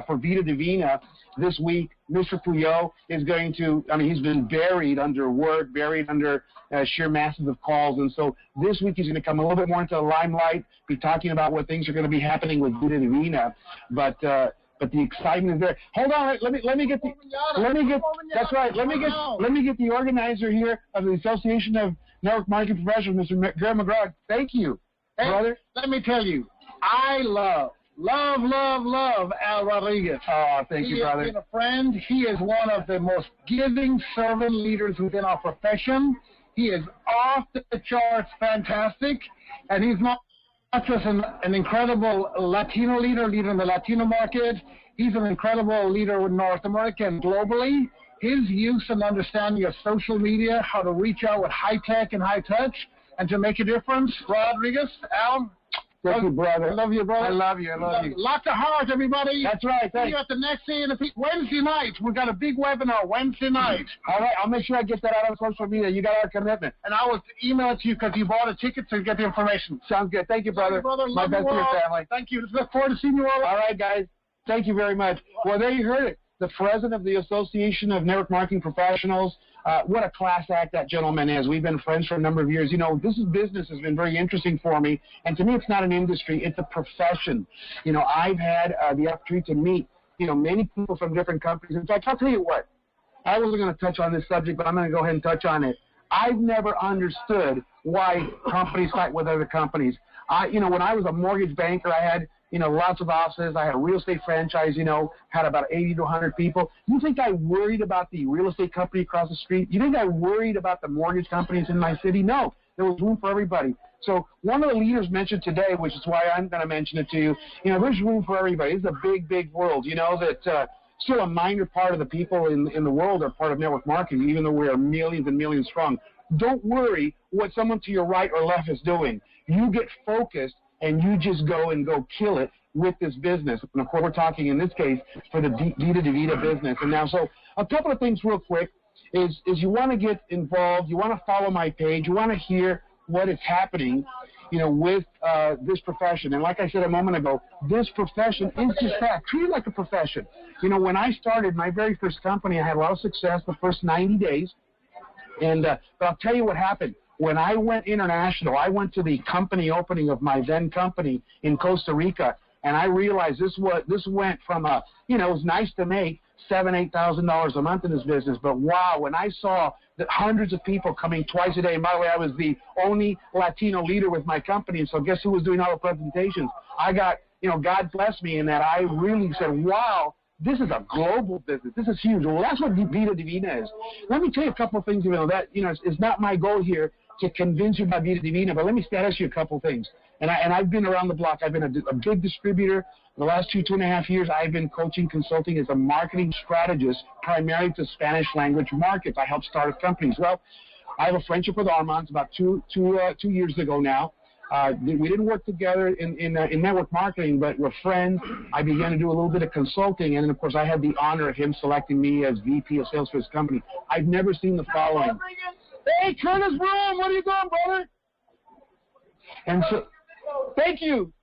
[SPEAKER 2] for Vida Divina this week. Mr. Puyol is going to, he's been buried under work, buried under sheer masses of calls. And so this week he's going to come a little bit more into the limelight, be talking about what things are going to be happening with Vida Divina. But the excitement is there. Hold on, let me get the organizer here of the Association of Network Marketing Professionals, Mr. Greg McGraw. Thank you, brother.
[SPEAKER 5] Let me tell you, I love Al Rodriguez.
[SPEAKER 2] Oh, thank you, brother.
[SPEAKER 5] He has been a friend. He is one of the most giving servant leaders within our profession. He is off the charts fantastic, and he's not just an incredible Latino leader in the Latino market. He's an incredible leader in North America and globally. His use and understanding of social media, how to reach out with high tech and high touch, and to make a difference. Rodriguez, Al.
[SPEAKER 2] Thank you, brother.
[SPEAKER 5] I love you, brother.
[SPEAKER 2] I love you.
[SPEAKER 5] Lots of heart, everybody.
[SPEAKER 2] That's right.
[SPEAKER 5] See you at the next Wednesday night. We've got a big webinar Wednesday night.
[SPEAKER 2] All right. I'll make sure I get that out on social media. You got our commitment.
[SPEAKER 5] And I will email it to you because you bought a ticket to get the information.
[SPEAKER 2] Sounds good. Thank you, brother. My best to your family.
[SPEAKER 5] Thank you. Look forward to seeing you all.
[SPEAKER 2] All right, guys. Thank you very much. Well, there you heard it. The president of the Association of Network Marketing Professionals. What a class act that gentleman is. We've been friends for a number of years. This business has been very interesting for me. And to me, it's not an industry. It's a profession. I've had the opportunity to meet, many people from different companies. In fact, I'll tell you what. I wasn't going to touch on this subject, but I'm going to go ahead and touch on it. I've never understood why companies fight with other companies. When I was a mortgage banker, I had lots of offices. I had a real estate franchise, had about 80 to 100 people. You think I worried about the real estate company across the street? You think I worried about the mortgage companies in my city? No, there was room for everybody. So one of the leaders mentioned today, which is why I'm going to mention it to you, there's room for everybody. It's a big, big world, that still a minor part of the people in the world are part of network marketing, even though we are millions and millions strong. Don't worry what someone to your right or left is doing. You get focused and you just go kill it with this business. And of course, we're talking in this case for the Vida Divina business. And now, so a couple of things real quick is you want to get involved, you want to follow my page, you want to hear what is happening, with this profession. And like I said a moment ago, this profession is just that. Treat it like a profession. When I started my very first company, I had a lot of success the first 90 days. And but I'll tell you what happened. When I went international, I went to the company opening of my then company in Costa Rica, and I realized this went from it was nice to make $7,000-8,000 a month in this business, but wow, when I saw that hundreds of people coming twice a day, and by the way, I was the only Latino leader with my company, and so guess who was doing all the presentations? I got, God bless me in that I really said, wow, this is a global business. This is huge. Well, that's what Vida Divina is. Let me tell you a couple of things, that, it's not my goal here to convince you about Vida Divina, but let me ask you a couple of things. And I've been around the block. I've been a big distributor. The last 2.5 years, I've been coaching, consulting as a marketing strategist, primarily to Spanish language markets. I help startup companies. Well, I have a friendship with Armand about two years ago now. We didn't work together in network marketing, but we're friends. I began to do a little bit of consulting, and then, of course, I had the honor of him selecting me as VP of sales for his company. I've never seen the following. Hey, Curtis Brown, what are you doing, brother? And so, thank you.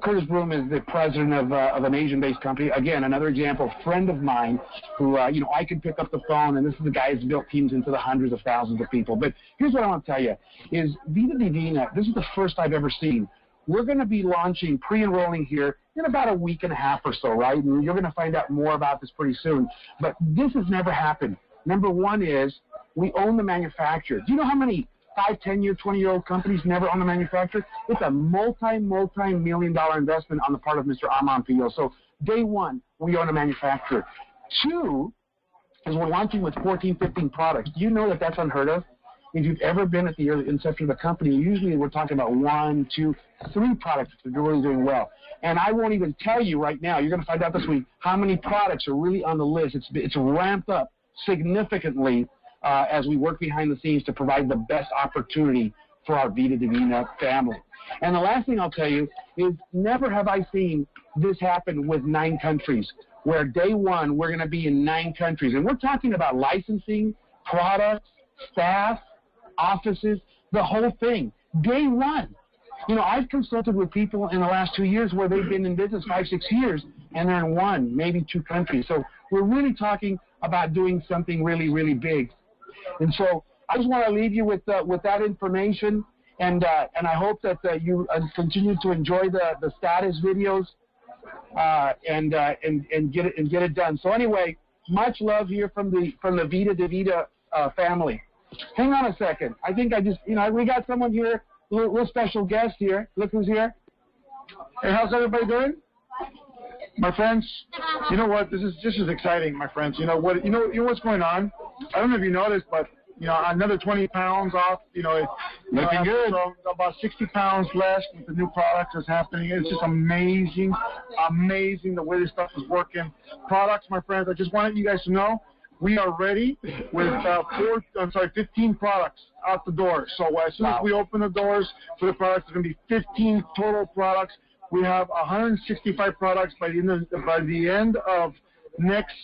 [SPEAKER 5] Curtis Broom is the president of an Asian-based company. Again, another example, a friend of mine who, I can pick up the phone, and this is the guy who's built teams into the hundreds of thousands of people. But here's what I want to tell you, is Vida Divina, this is the first I've ever seen. We're going to be launching, pre-enrolling here in about a week and a half or so, right? And you're going to find out more about this pretty soon. But this has never happened. Number one is we own the manufacturer. Do you know how many 5, 10-year, 20-year-old companies never own the manufacturer? It's a multi-million-dollar investment on the part of Mr. Armand Fillo. So day one, we own a manufacturer. Two is we're launching with 14, 15 products. Do you know that that's unheard of? If you've ever been at the early inception of the company, usually we're talking about 1, 2, 3 products that are really doing well. And I won't even tell you right now, you're going to find out this week, how many products are really on the list. It's ramped up significantly as we work behind the scenes to provide the best opportunity for our Vida Divina family. And the last thing I'll tell you is never have I seen this happen with 9 countries, where day one we're going to be in 9 countries. And we're talking about licensing, products, staff, offices, the whole thing. Day one. I've consulted with people in the last 2 years where they've been in business 5, 6 years, and they're in 1, maybe 2 countries. So we're really talking about doing something really, really big. And so I just want to leave you with that information, and I hope that you continue to enjoy the status videos and get it done. So anyway, much love here from the Vida Divina family. Hang on a second. I think we got someone here, a little special guest here. Look who's here. Hey, how's everybody doing? My friends, you know what? This is exciting, my friends. You know what's going on? I don't know if you noticed, but another 20 pounds off. Looking good. So about 60 pounds less with the new products that's happening. It's just amazing the way this stuff is working. Products, my friends. I just wanted you guys to know we are ready with 15 products out the door. So as soon as we open the doors for the products, it's going to be 15 total products. We have 165 products by the end of next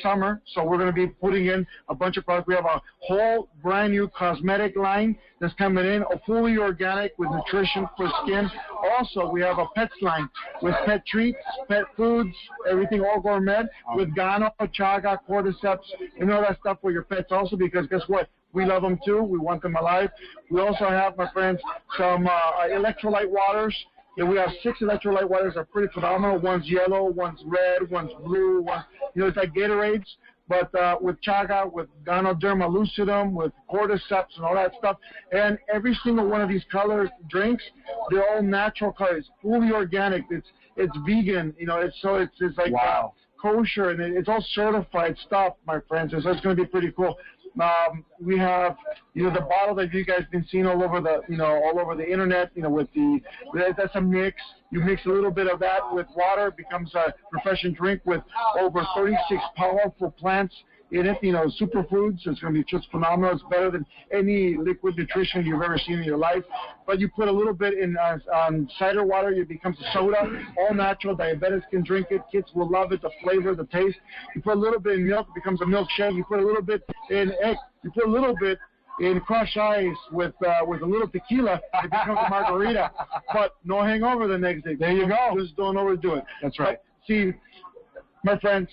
[SPEAKER 5] summer. So we're going to be putting in a bunch of products. We have a whole brand new cosmetic line that's coming in, fully organic with nutrition for skin. Also, we have a pets line with pet treats, pet foods, everything all gourmet with Gano, Chaga, Cordyceps, and all that stuff for your pets also, because guess what? We love them too. We want them alive. We also have, my friends, some electrolyte waters. Yeah, we have 6 electrolyte waters that are pretty phenomenal. One's yellow, one's red, one's blue. It's like Gatorades, but with Chaga, with Ganoderma lucidum, with Cordyceps and all that stuff. And every single one of these colors drinks, they're all natural colors, fully organic. It's vegan. It's like kosher, and it's all certified stuff, my friends. And so it's going to be pretty cool. We have, the bottle that you guys been seeing all over the internet, that's a mix. You mix a little bit of that with water, it becomes a refreshing drink with over 36 powerful plants in it, superfoods. It's going to be just phenomenal. It's better than any liquid nutrition you've ever seen in your life. But you put a little bit in cider water, it becomes a soda, all natural. Diabetics can drink it. Kids will love it, the flavor, the taste. You put a little bit in milk, it becomes a milkshake. You put a little bit in egg. You put a little bit in crushed ice with a little tequila, it becomes a margarita. But no hangover the next day. There you go. Just don't overdo it. That's right. But, see, my friends,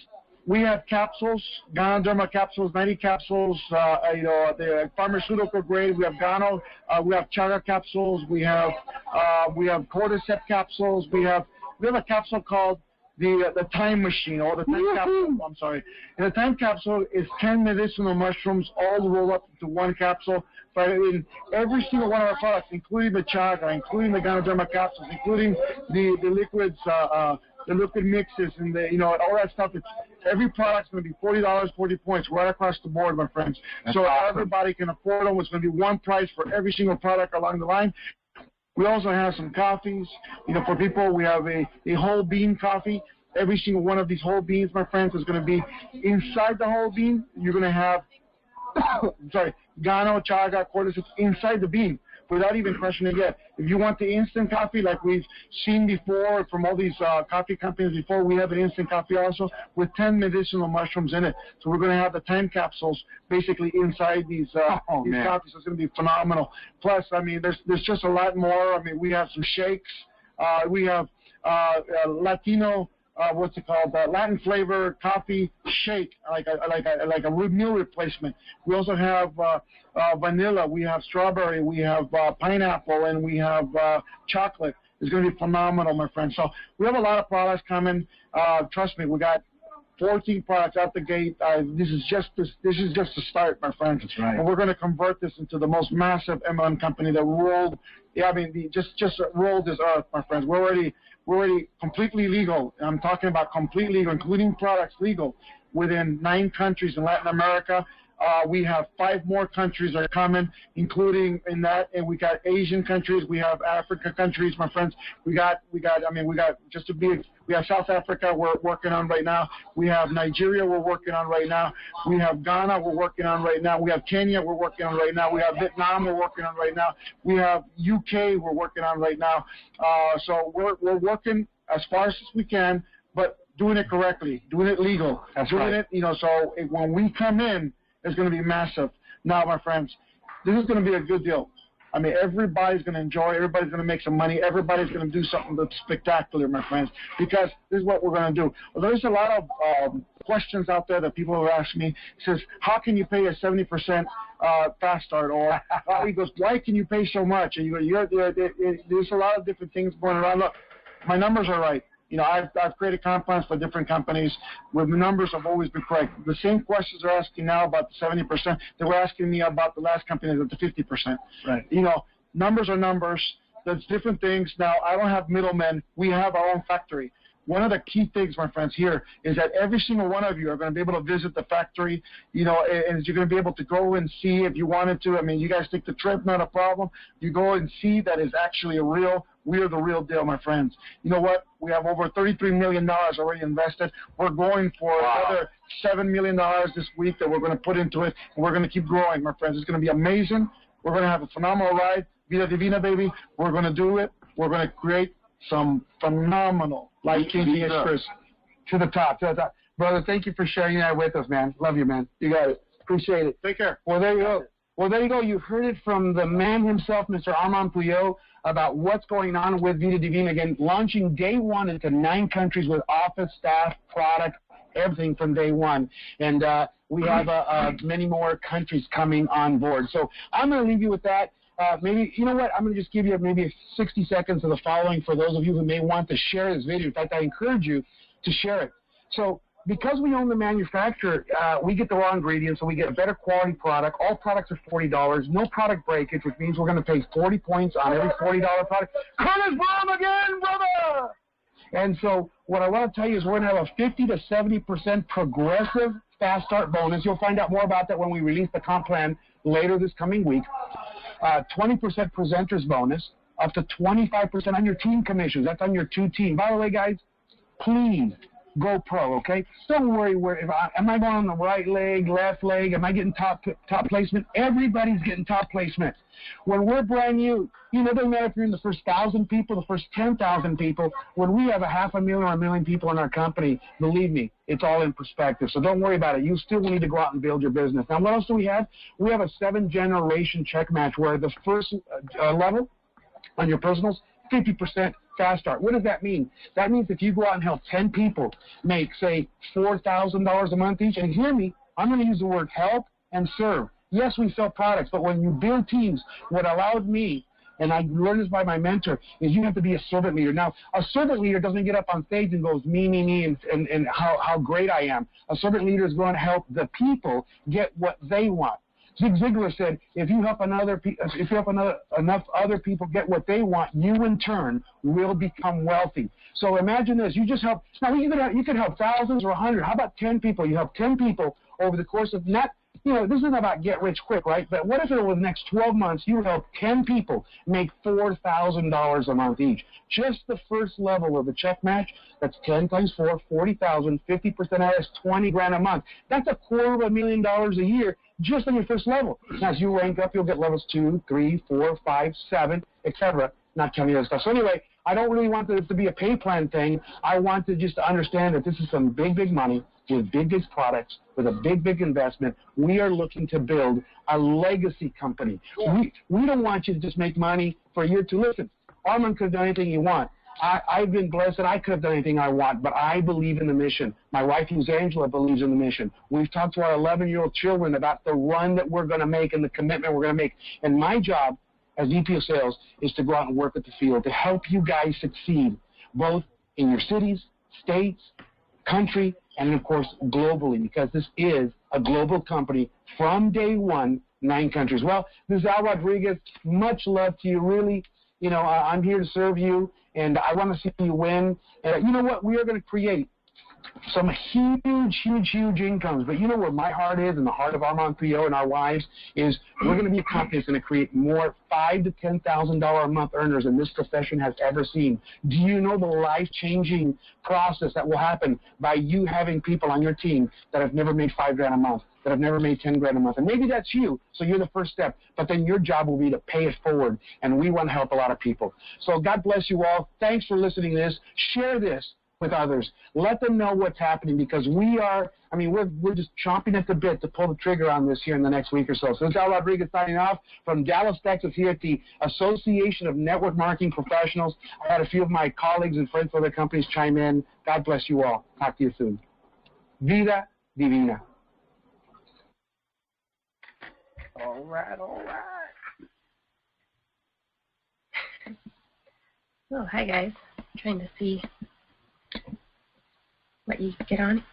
[SPEAKER 5] we have capsules, Ganoderma capsules, 90 capsules, they're pharmaceutical grade. We have Gano, we have Chaga capsules, we have Cordyceps capsules, we have a capsule called the Time Machine, or the Time Capsule, I'm sorry. And the Time Capsule is 10 medicinal mushrooms all rolled up into one capsule. But in every single one of our products, including the Chaga, including the Ganoderma capsules, including the liquids, the liquid mixes, and all that stuff. Every product's going to be $40, 40 points right across the board, my friends. That's so awesome. Everybody can afford them. It's going to be one price for every single product along the line. We also have some coffees. For people, we have a whole bean coffee. Every single one of these whole beans, my friends, is going to be inside the whole bean. You're going to have, Gano, Chaga, Cordyceps inside the bean, without even crushing it yet. If you want the instant coffee like we've seen before from all these coffee companies before, we have an instant coffee also with 10 medicinal mushrooms in it. So we're going to have the 10 capsules basically inside these coffees. So it's going to be phenomenal. Plus, there's just a lot more. We have some shakes. We have Latino, what's it called? Latin flavor coffee shake, like a meal replacement. We also have vanilla. We have strawberry. We have pineapple, and we have chocolate. It's going to be phenomenal, my friend. So we have a lot of products coming. Trust me, we got 14 products out the gate. This is just the start, my friends.
[SPEAKER 6] That's right.
[SPEAKER 5] And we're going to convert this into the most massive MLM company that rolled. Yeah, I mean, just rolled this earth, my friends. We're already completely legal. I'm talking about complete legal, including products legal, within 9 countries in Latin America. We have 5 more countries that are coming, including in that, and we got Asian countries, we have Africa countries, my friends. We got South Africa we're working on right now. We have Nigeria we're working on right now. We have Ghana we're working on right now. We have Kenya we're working on right now. We have Vietnam we're working on right now. We have UK we're working on right now. So we're working as fast as we can, but doing it correctly, doing it legal.
[SPEAKER 6] That's
[SPEAKER 5] doing
[SPEAKER 6] right.
[SPEAKER 5] it, so when we come in, it's going to be massive. Now, my friends, this is going to be a good deal. I mean, everybody's going to enjoy. Everybody's going to make some money. Everybody's going to do something that's spectacular, my friends, because this is what we're going to do. Well, there's a lot of questions out there that people have asked me. It says, how can you pay a 70% fast start? Or he goes, why can you pay so much? And you go, there's a lot of different things going around. Look, my numbers are right. I've created comp plans for different companies where the numbers have always been correct. The same questions they're asking now about the 70%, they were asking me about the last company at the 50%.
[SPEAKER 6] Right.
[SPEAKER 5] Numbers are numbers. There's different things. Now, I don't have middlemen. We have our own factory. One of the key things, my friends, here is that every single one of you are going to be able to visit the factory, and you're going to be able to go and see if you wanted to. I mean, you guys take the trip, not a problem. You go and see that is actually we're the real deal, my friends. You know what? We have over $33 million already invested. We're going for another $7 million this week that we're going to put into it, and we're going to keep growing, my friends. It's going to be amazing. We're going to have a phenomenal ride. Vida Divina, baby. We're going to do it. We're going to create some phenomenal life-changing experience to the top. Brother, thank you for sharing that with us, man. Love you, man. You got it. Appreciate it.
[SPEAKER 3] Take care.
[SPEAKER 5] Well, there you go. Well, there you go. You heard it from the man himself, Mr. Armand Puyol, about what's going on with Vida Divina. Again, launching day one into 9 countries with office, staff, product, everything from day one. And we have many more countries coming on board. So I'm going to leave you with that. Maybe, you know what, I'm going to just give you maybe 60 seconds of the following for those of you who may want to share this video. In fact, I encourage you to share it. So because we own the manufacturer, we get the raw ingredients, so we get a better quality product. All products are $40. No product breakage, which means we're going to pay 40 points on every $40 product. Curtis Brown again, brother! And so what I want to tell you is we're going to have a 50 to 70% progressive fast start bonus. You'll find out more about that when we release the comp plan later this coming week. 20% presenters bonus, up to 25% on your team commissions. That's on your 2 team. By the way, guys, please go pro, okay? Don't worry, am I going on the right leg, left leg? Am I getting top placement? Everybody's getting top placement. When we're brand new, it doesn't matter if you're in the first 1,000 people, the first 10,000 people. When we have 500,000 or 1 million people in our company, believe me, it's all in perspective. So don't worry about it. You still need to go out and build your business. Now, what else do we have? We have a 7-generation check match where the first level on your personals, 50% fast start. What does that mean? That means if you go out and help 10 people make, say, $4,000 a month each, and hear me, I'm going to use the word help and serve. Yes, we sell products, but when you build teams, what allowed me, and I learned this by my mentor, is you have to be a servant leader. Now, a servant leader doesn't get up on stage and goes, me, and how great I am. A servant leader is going to help the people get what they want. Zig Ziglar said, if you help enough other people get what they want, you in turn will become wealthy. So imagine this: you just help. Now you could help thousands or 100. How about 10 people? You help 10 people over the course of this isn't about get rich quick, right? But what if over the next 12 months you help 10 people make $4,000 a month each? Just the first level of the check match, that's 10 times 4, 40,000, 50% that's $20,000 a month. That's $250,000 a year just on your first level. Now, as you rank up, you'll get levels 2, 3, 4, 5, 7, etc. Not telling you that stuff. So anyway, I don't really want this to be a pay plan thing. I want to just understand that this is some big money with big products, with a big investment. We are looking to build a legacy company. We don't want you to just make money for a year or two. Listen, Armand could do anything you want. I've been blessed that I could have done anything I want, but I believe in the mission. My wife, Angela, believes in the mission. We've talked to our 11-year-old children about the run that we're going to make and the commitment we're going to make. And my job as VP of Sales is to go out and work at the field to help you guys succeed, both in your cities, states, country, and, of course, globally, because this is a global company from day one, 9 countries. Well, this is Al Rodriguez. Much love to you. Really, I'm here to serve you, and I want to see you win. And you know what? We are going to create some huge incomes. But you know where my heart is, and the heart of Armand Theo and our wives, is we're going to be a company that's going to create more $5,000 to $10,000 a month earners than this profession has ever seen. Do you know the life-changing process that will happen by you having people on your team that have never made $5,000 a month, that have never made $10,000 a month? And maybe that's you, so you're the first step. But then your job will be to pay it forward, and we want to help a lot of people. So God bless you all. Thanks for listening to this. Share this with others. Let them know what's happening, because we're just chomping at the bit to pull the trigger on this here in the next week or so. So this is Al Rodriguez signing off from Dallas, Texas, here at the Association of Network Marketing Professionals. I had a few of my colleagues and friends from other companies chime in. God bless you all. Talk to you soon. Vida Divina.
[SPEAKER 2] All right.
[SPEAKER 6] Oh, hi guys. Trying to see what you get on.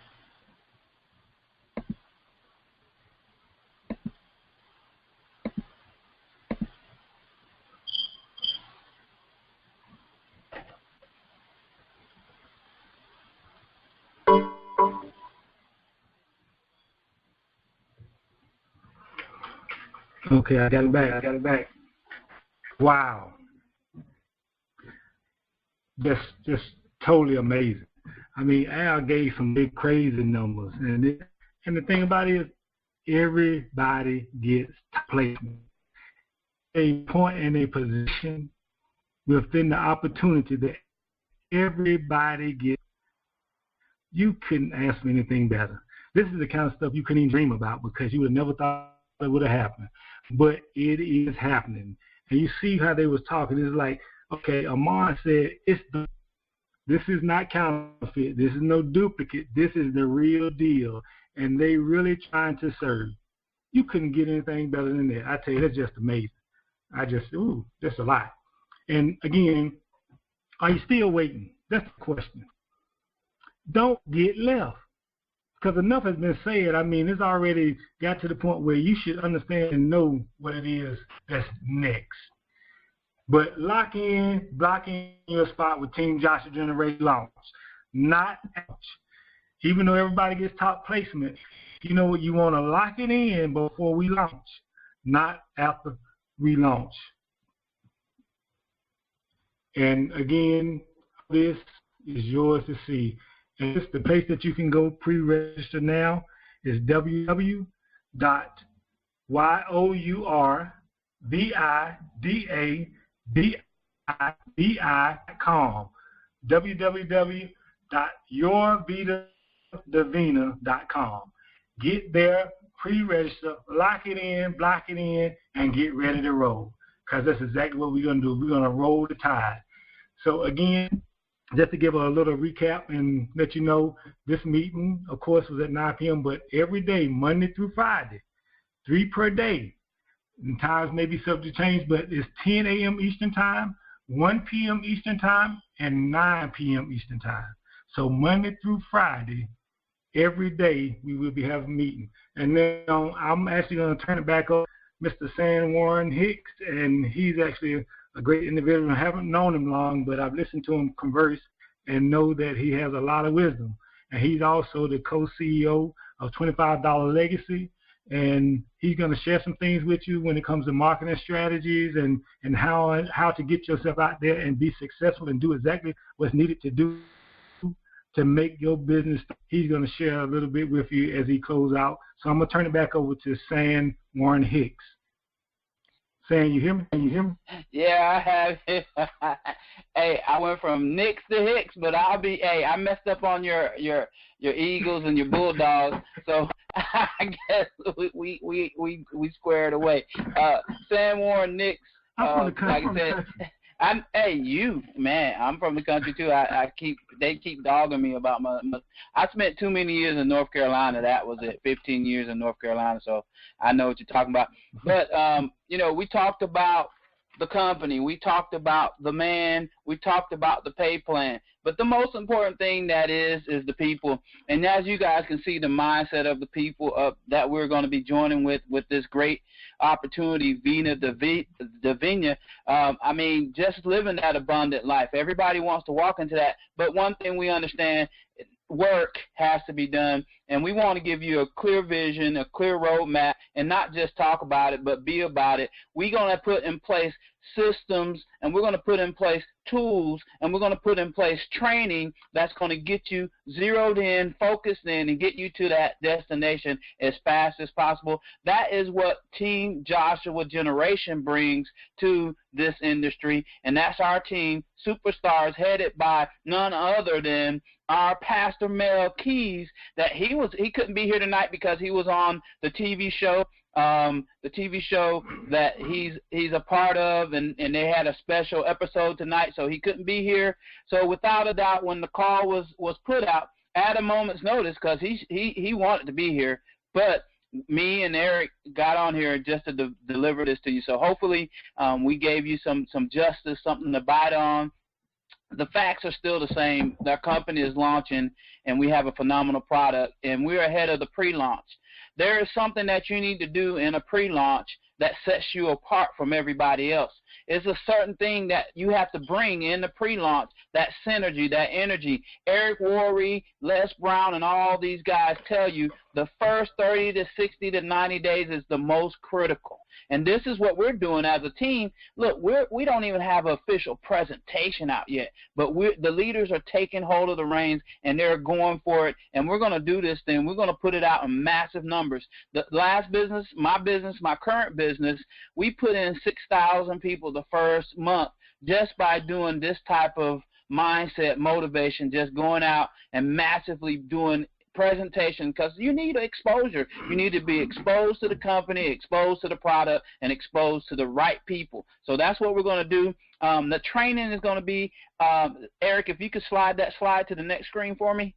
[SPEAKER 3] Okay, I got it back. Wow. Just totally amazing. I mean, Al gave some big crazy numbers, and the thing about it is, everybody gets placement. A point in a position within the opportunity that everybody gets. You couldn't ask me anything better. This is the kind of stuff you couldn't even dream about, because you would have never thought it would have happened. But it is happening. And you see how they was talking. It's like, okay, Armand said, this is not counterfeit. This is no duplicate. This is the real deal. And they really trying to serve. You couldn't get anything better than that. I tell you, that's just amazing. That's a lot. And again, are you still waiting? That's the question. Don't get left. Because enough has been said. I mean, it's already got to the point where you should understand and know what it is that's next. But lock in your spot with Team Joshua Generation launch. Not launch. Even though everybody gets top placement, you know what? You want to lock it in before we launch, not after we launch. And again, this is yours to see. And it's the place that you can go pre-register now is www.yourvidadivina.com. www.yourvidadivina.com. Get there, pre-register, lock it in, block it in, and get ready to roll. Because that's exactly what we're going to do. We're going to roll the tide. So again, just to give a little recap and let you know, this meeting, of course, was at 9 p.m., but every day, Monday through Friday, 3 per day. And times may be subject to change, but it's 10 a.m. Eastern Time, 1 p.m. Eastern Time, and 9 p.m. Eastern Time. So Monday through Friday, every day, we will be having a meeting. And then I'm actually going to turn it back over to Mr. San Warren Hicks, and he's actually a great individual. I haven't known him long, but I've listened to him converse and know that he has a lot of wisdom. And he's also the co-CEO of $25 Legacy, and he's going to share some things with you when it comes to marketing strategies and how to get yourself out there and be successful and do exactly what's needed to do to make your business. He's going to share a little bit with you as he closes out. So I'm going to turn it back over to San Warren Hicks. San, you hear me?
[SPEAKER 2] Yeah, I have it. Hey, I went from Knicks to Hicks, but I messed up on your Eagles and your Bulldogs, so I guess we squared away. San Warren Knicks, like I said, I'm from the country too. They keep dogging me about my I spent too many years in North Carolina. That was it, 15 years in North Carolina. So I know what you're talking about. But we talked about the company, we talked about the man, we talked about the pay plan. But the most important thing that is the people. And as you guys can see, the mindset of the people that we're going to be joining with this great opportunity, Vina Divina. Just living that abundant life. Everybody wants to walk into that. But one thing we understand, work has to be done, and we want to give you a clear vision, a clear roadmap, and not just talk about it, but be about it. We're going to put in place systems, and we're going to put in place tools, and we're going to put in place training that's going to get you zeroed in, focused in, and get you to that destination as fast as possible. That is what Team Joshua Generation brings to this industry, and that's our team, Superstars, headed by none other than our Pastor Mel Keys. That he couldn't be here tonight because he was on the TV show. The TV show that he's a part of, and they had a special episode tonight, so he couldn't be here. So without a doubt, when the call was put out at a moment's notice, because he wanted to be here, but me and Eric got on here just to deliver this to you. So hopefully we gave you some justice, something to bite on. The facts are still the same. Our company is launching, and we have a phenomenal product, and we're ahead of the pre-launch. There is something that you need to do in a pre-launch that sets you apart from everybody else. It's a certain thing that you have to bring in the pre-launch, that synergy, that energy. Eric Worre, Les Brown, and all these guys tell you the first 30 to 60 to 90 days is the most critical. And this is what we're doing as a team. Look, we don't even have an official presentation out yet, but the leaders are taking hold of the reins, and they're going for it, and we're going to do this thing. We're going to put it out in massive numbers. The last business, my current business, we put in 6,000 people the first month just by doing this type of mindset motivation, just going out and massively doing presentation, because you need exposure. You need to be exposed to the company, exposed to the product, and exposed to the right people. So that's what we're going to do. The training is going to be, Eric, if you could slide that slide to the next screen for me.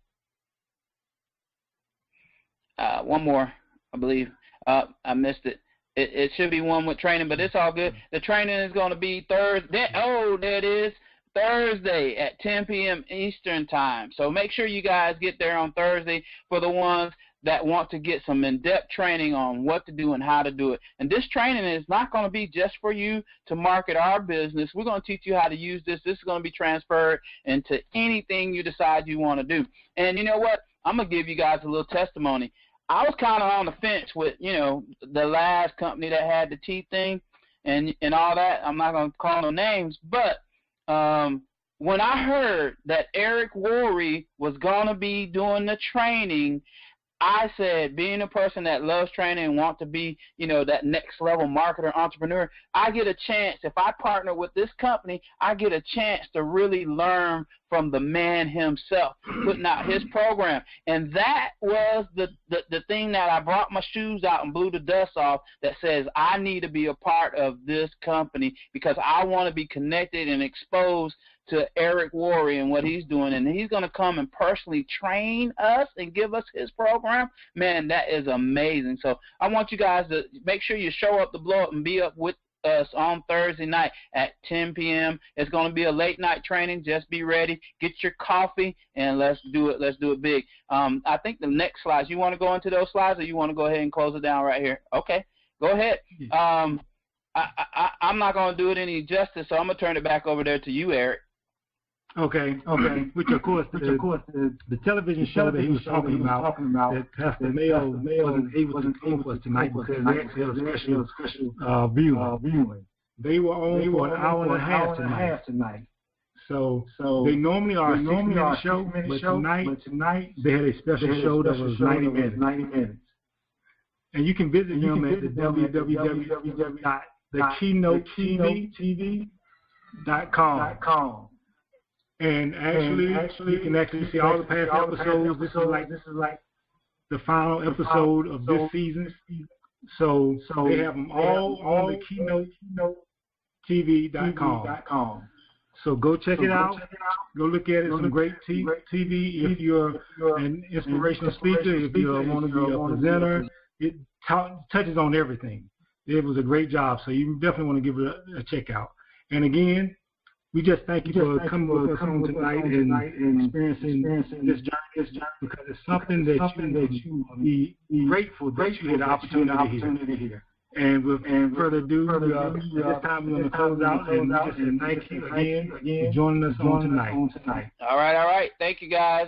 [SPEAKER 2] One more, I believe. I missed it. It should be one with training, but it's all good. The training is going to be Thursday. Oh, there it is. Thursday at 10 p.m. Eastern Time. So make sure you guys get there on Thursday for the ones that want to get some in-depth training on what to do and how to do it. And this training is not going to be just for you to market our business. We're going to teach you how to use this. This is going to be transferred into anything you decide you want to do. And you know what? I'm going to give you guys a little testimony. I was kind of on the fence with, the last company that had the teeth thing and all that. I'm not going to call no names, but when I heard that Eric Worre was going to be doing the training, I said, being a person that loves training and want to be, that next level marketer, entrepreneur, I get a chance. If I partner with this company, I get a chance to really learn from the man himself, putting out his program. And that was the thing that I brought my shoes out and blew the dust off, that says I need to be a part of this company because I want to be connected and exposed to Eric Worre and what he's doing, and he's going to come and personally train us and give us his program. Man, that is amazing. So I want you guys to make sure you show up to blow up and be up with us on Thursday night at 10 p.m. It's going to be a late night training. Just be ready. Get your coffee, and let's do it. Let's do it big. I think the next slides, you want to go into those slides, or you want to go ahead and close it down right here? Okay, go ahead. I'm not going to do it any justice, so I'm going to turn it back over there to you, Eric.
[SPEAKER 3] Okay. Which of course, the television show that he was talking about, that Pastor Mel wasn't able to come with us tonight because they actually had a special viewing. They were on for an hour and a half tonight. So they normally are a 60-minute show, but tonight they had a special show that was 90 minutes. And you can visit them at the www.thekeynotetv.com. And actually, you can actually see all the past episodes. This is like the final episode of this season. So they have them all on the keynotetv.com. So go check it out. Go look at it. Some great TV. If you're an inspirational speaker, if you want to be a presenter, it touches on everything. It was a great job. So you definitely want to give it a check out. And again, we just thank you for coming with us on tonight and experiencing this journey because it's something that you will be grateful that you had the opportunity to hear. And with further ado, this time we're going to close out and just say thank you again for joining us on tonight.
[SPEAKER 2] All right. Thank you, guys.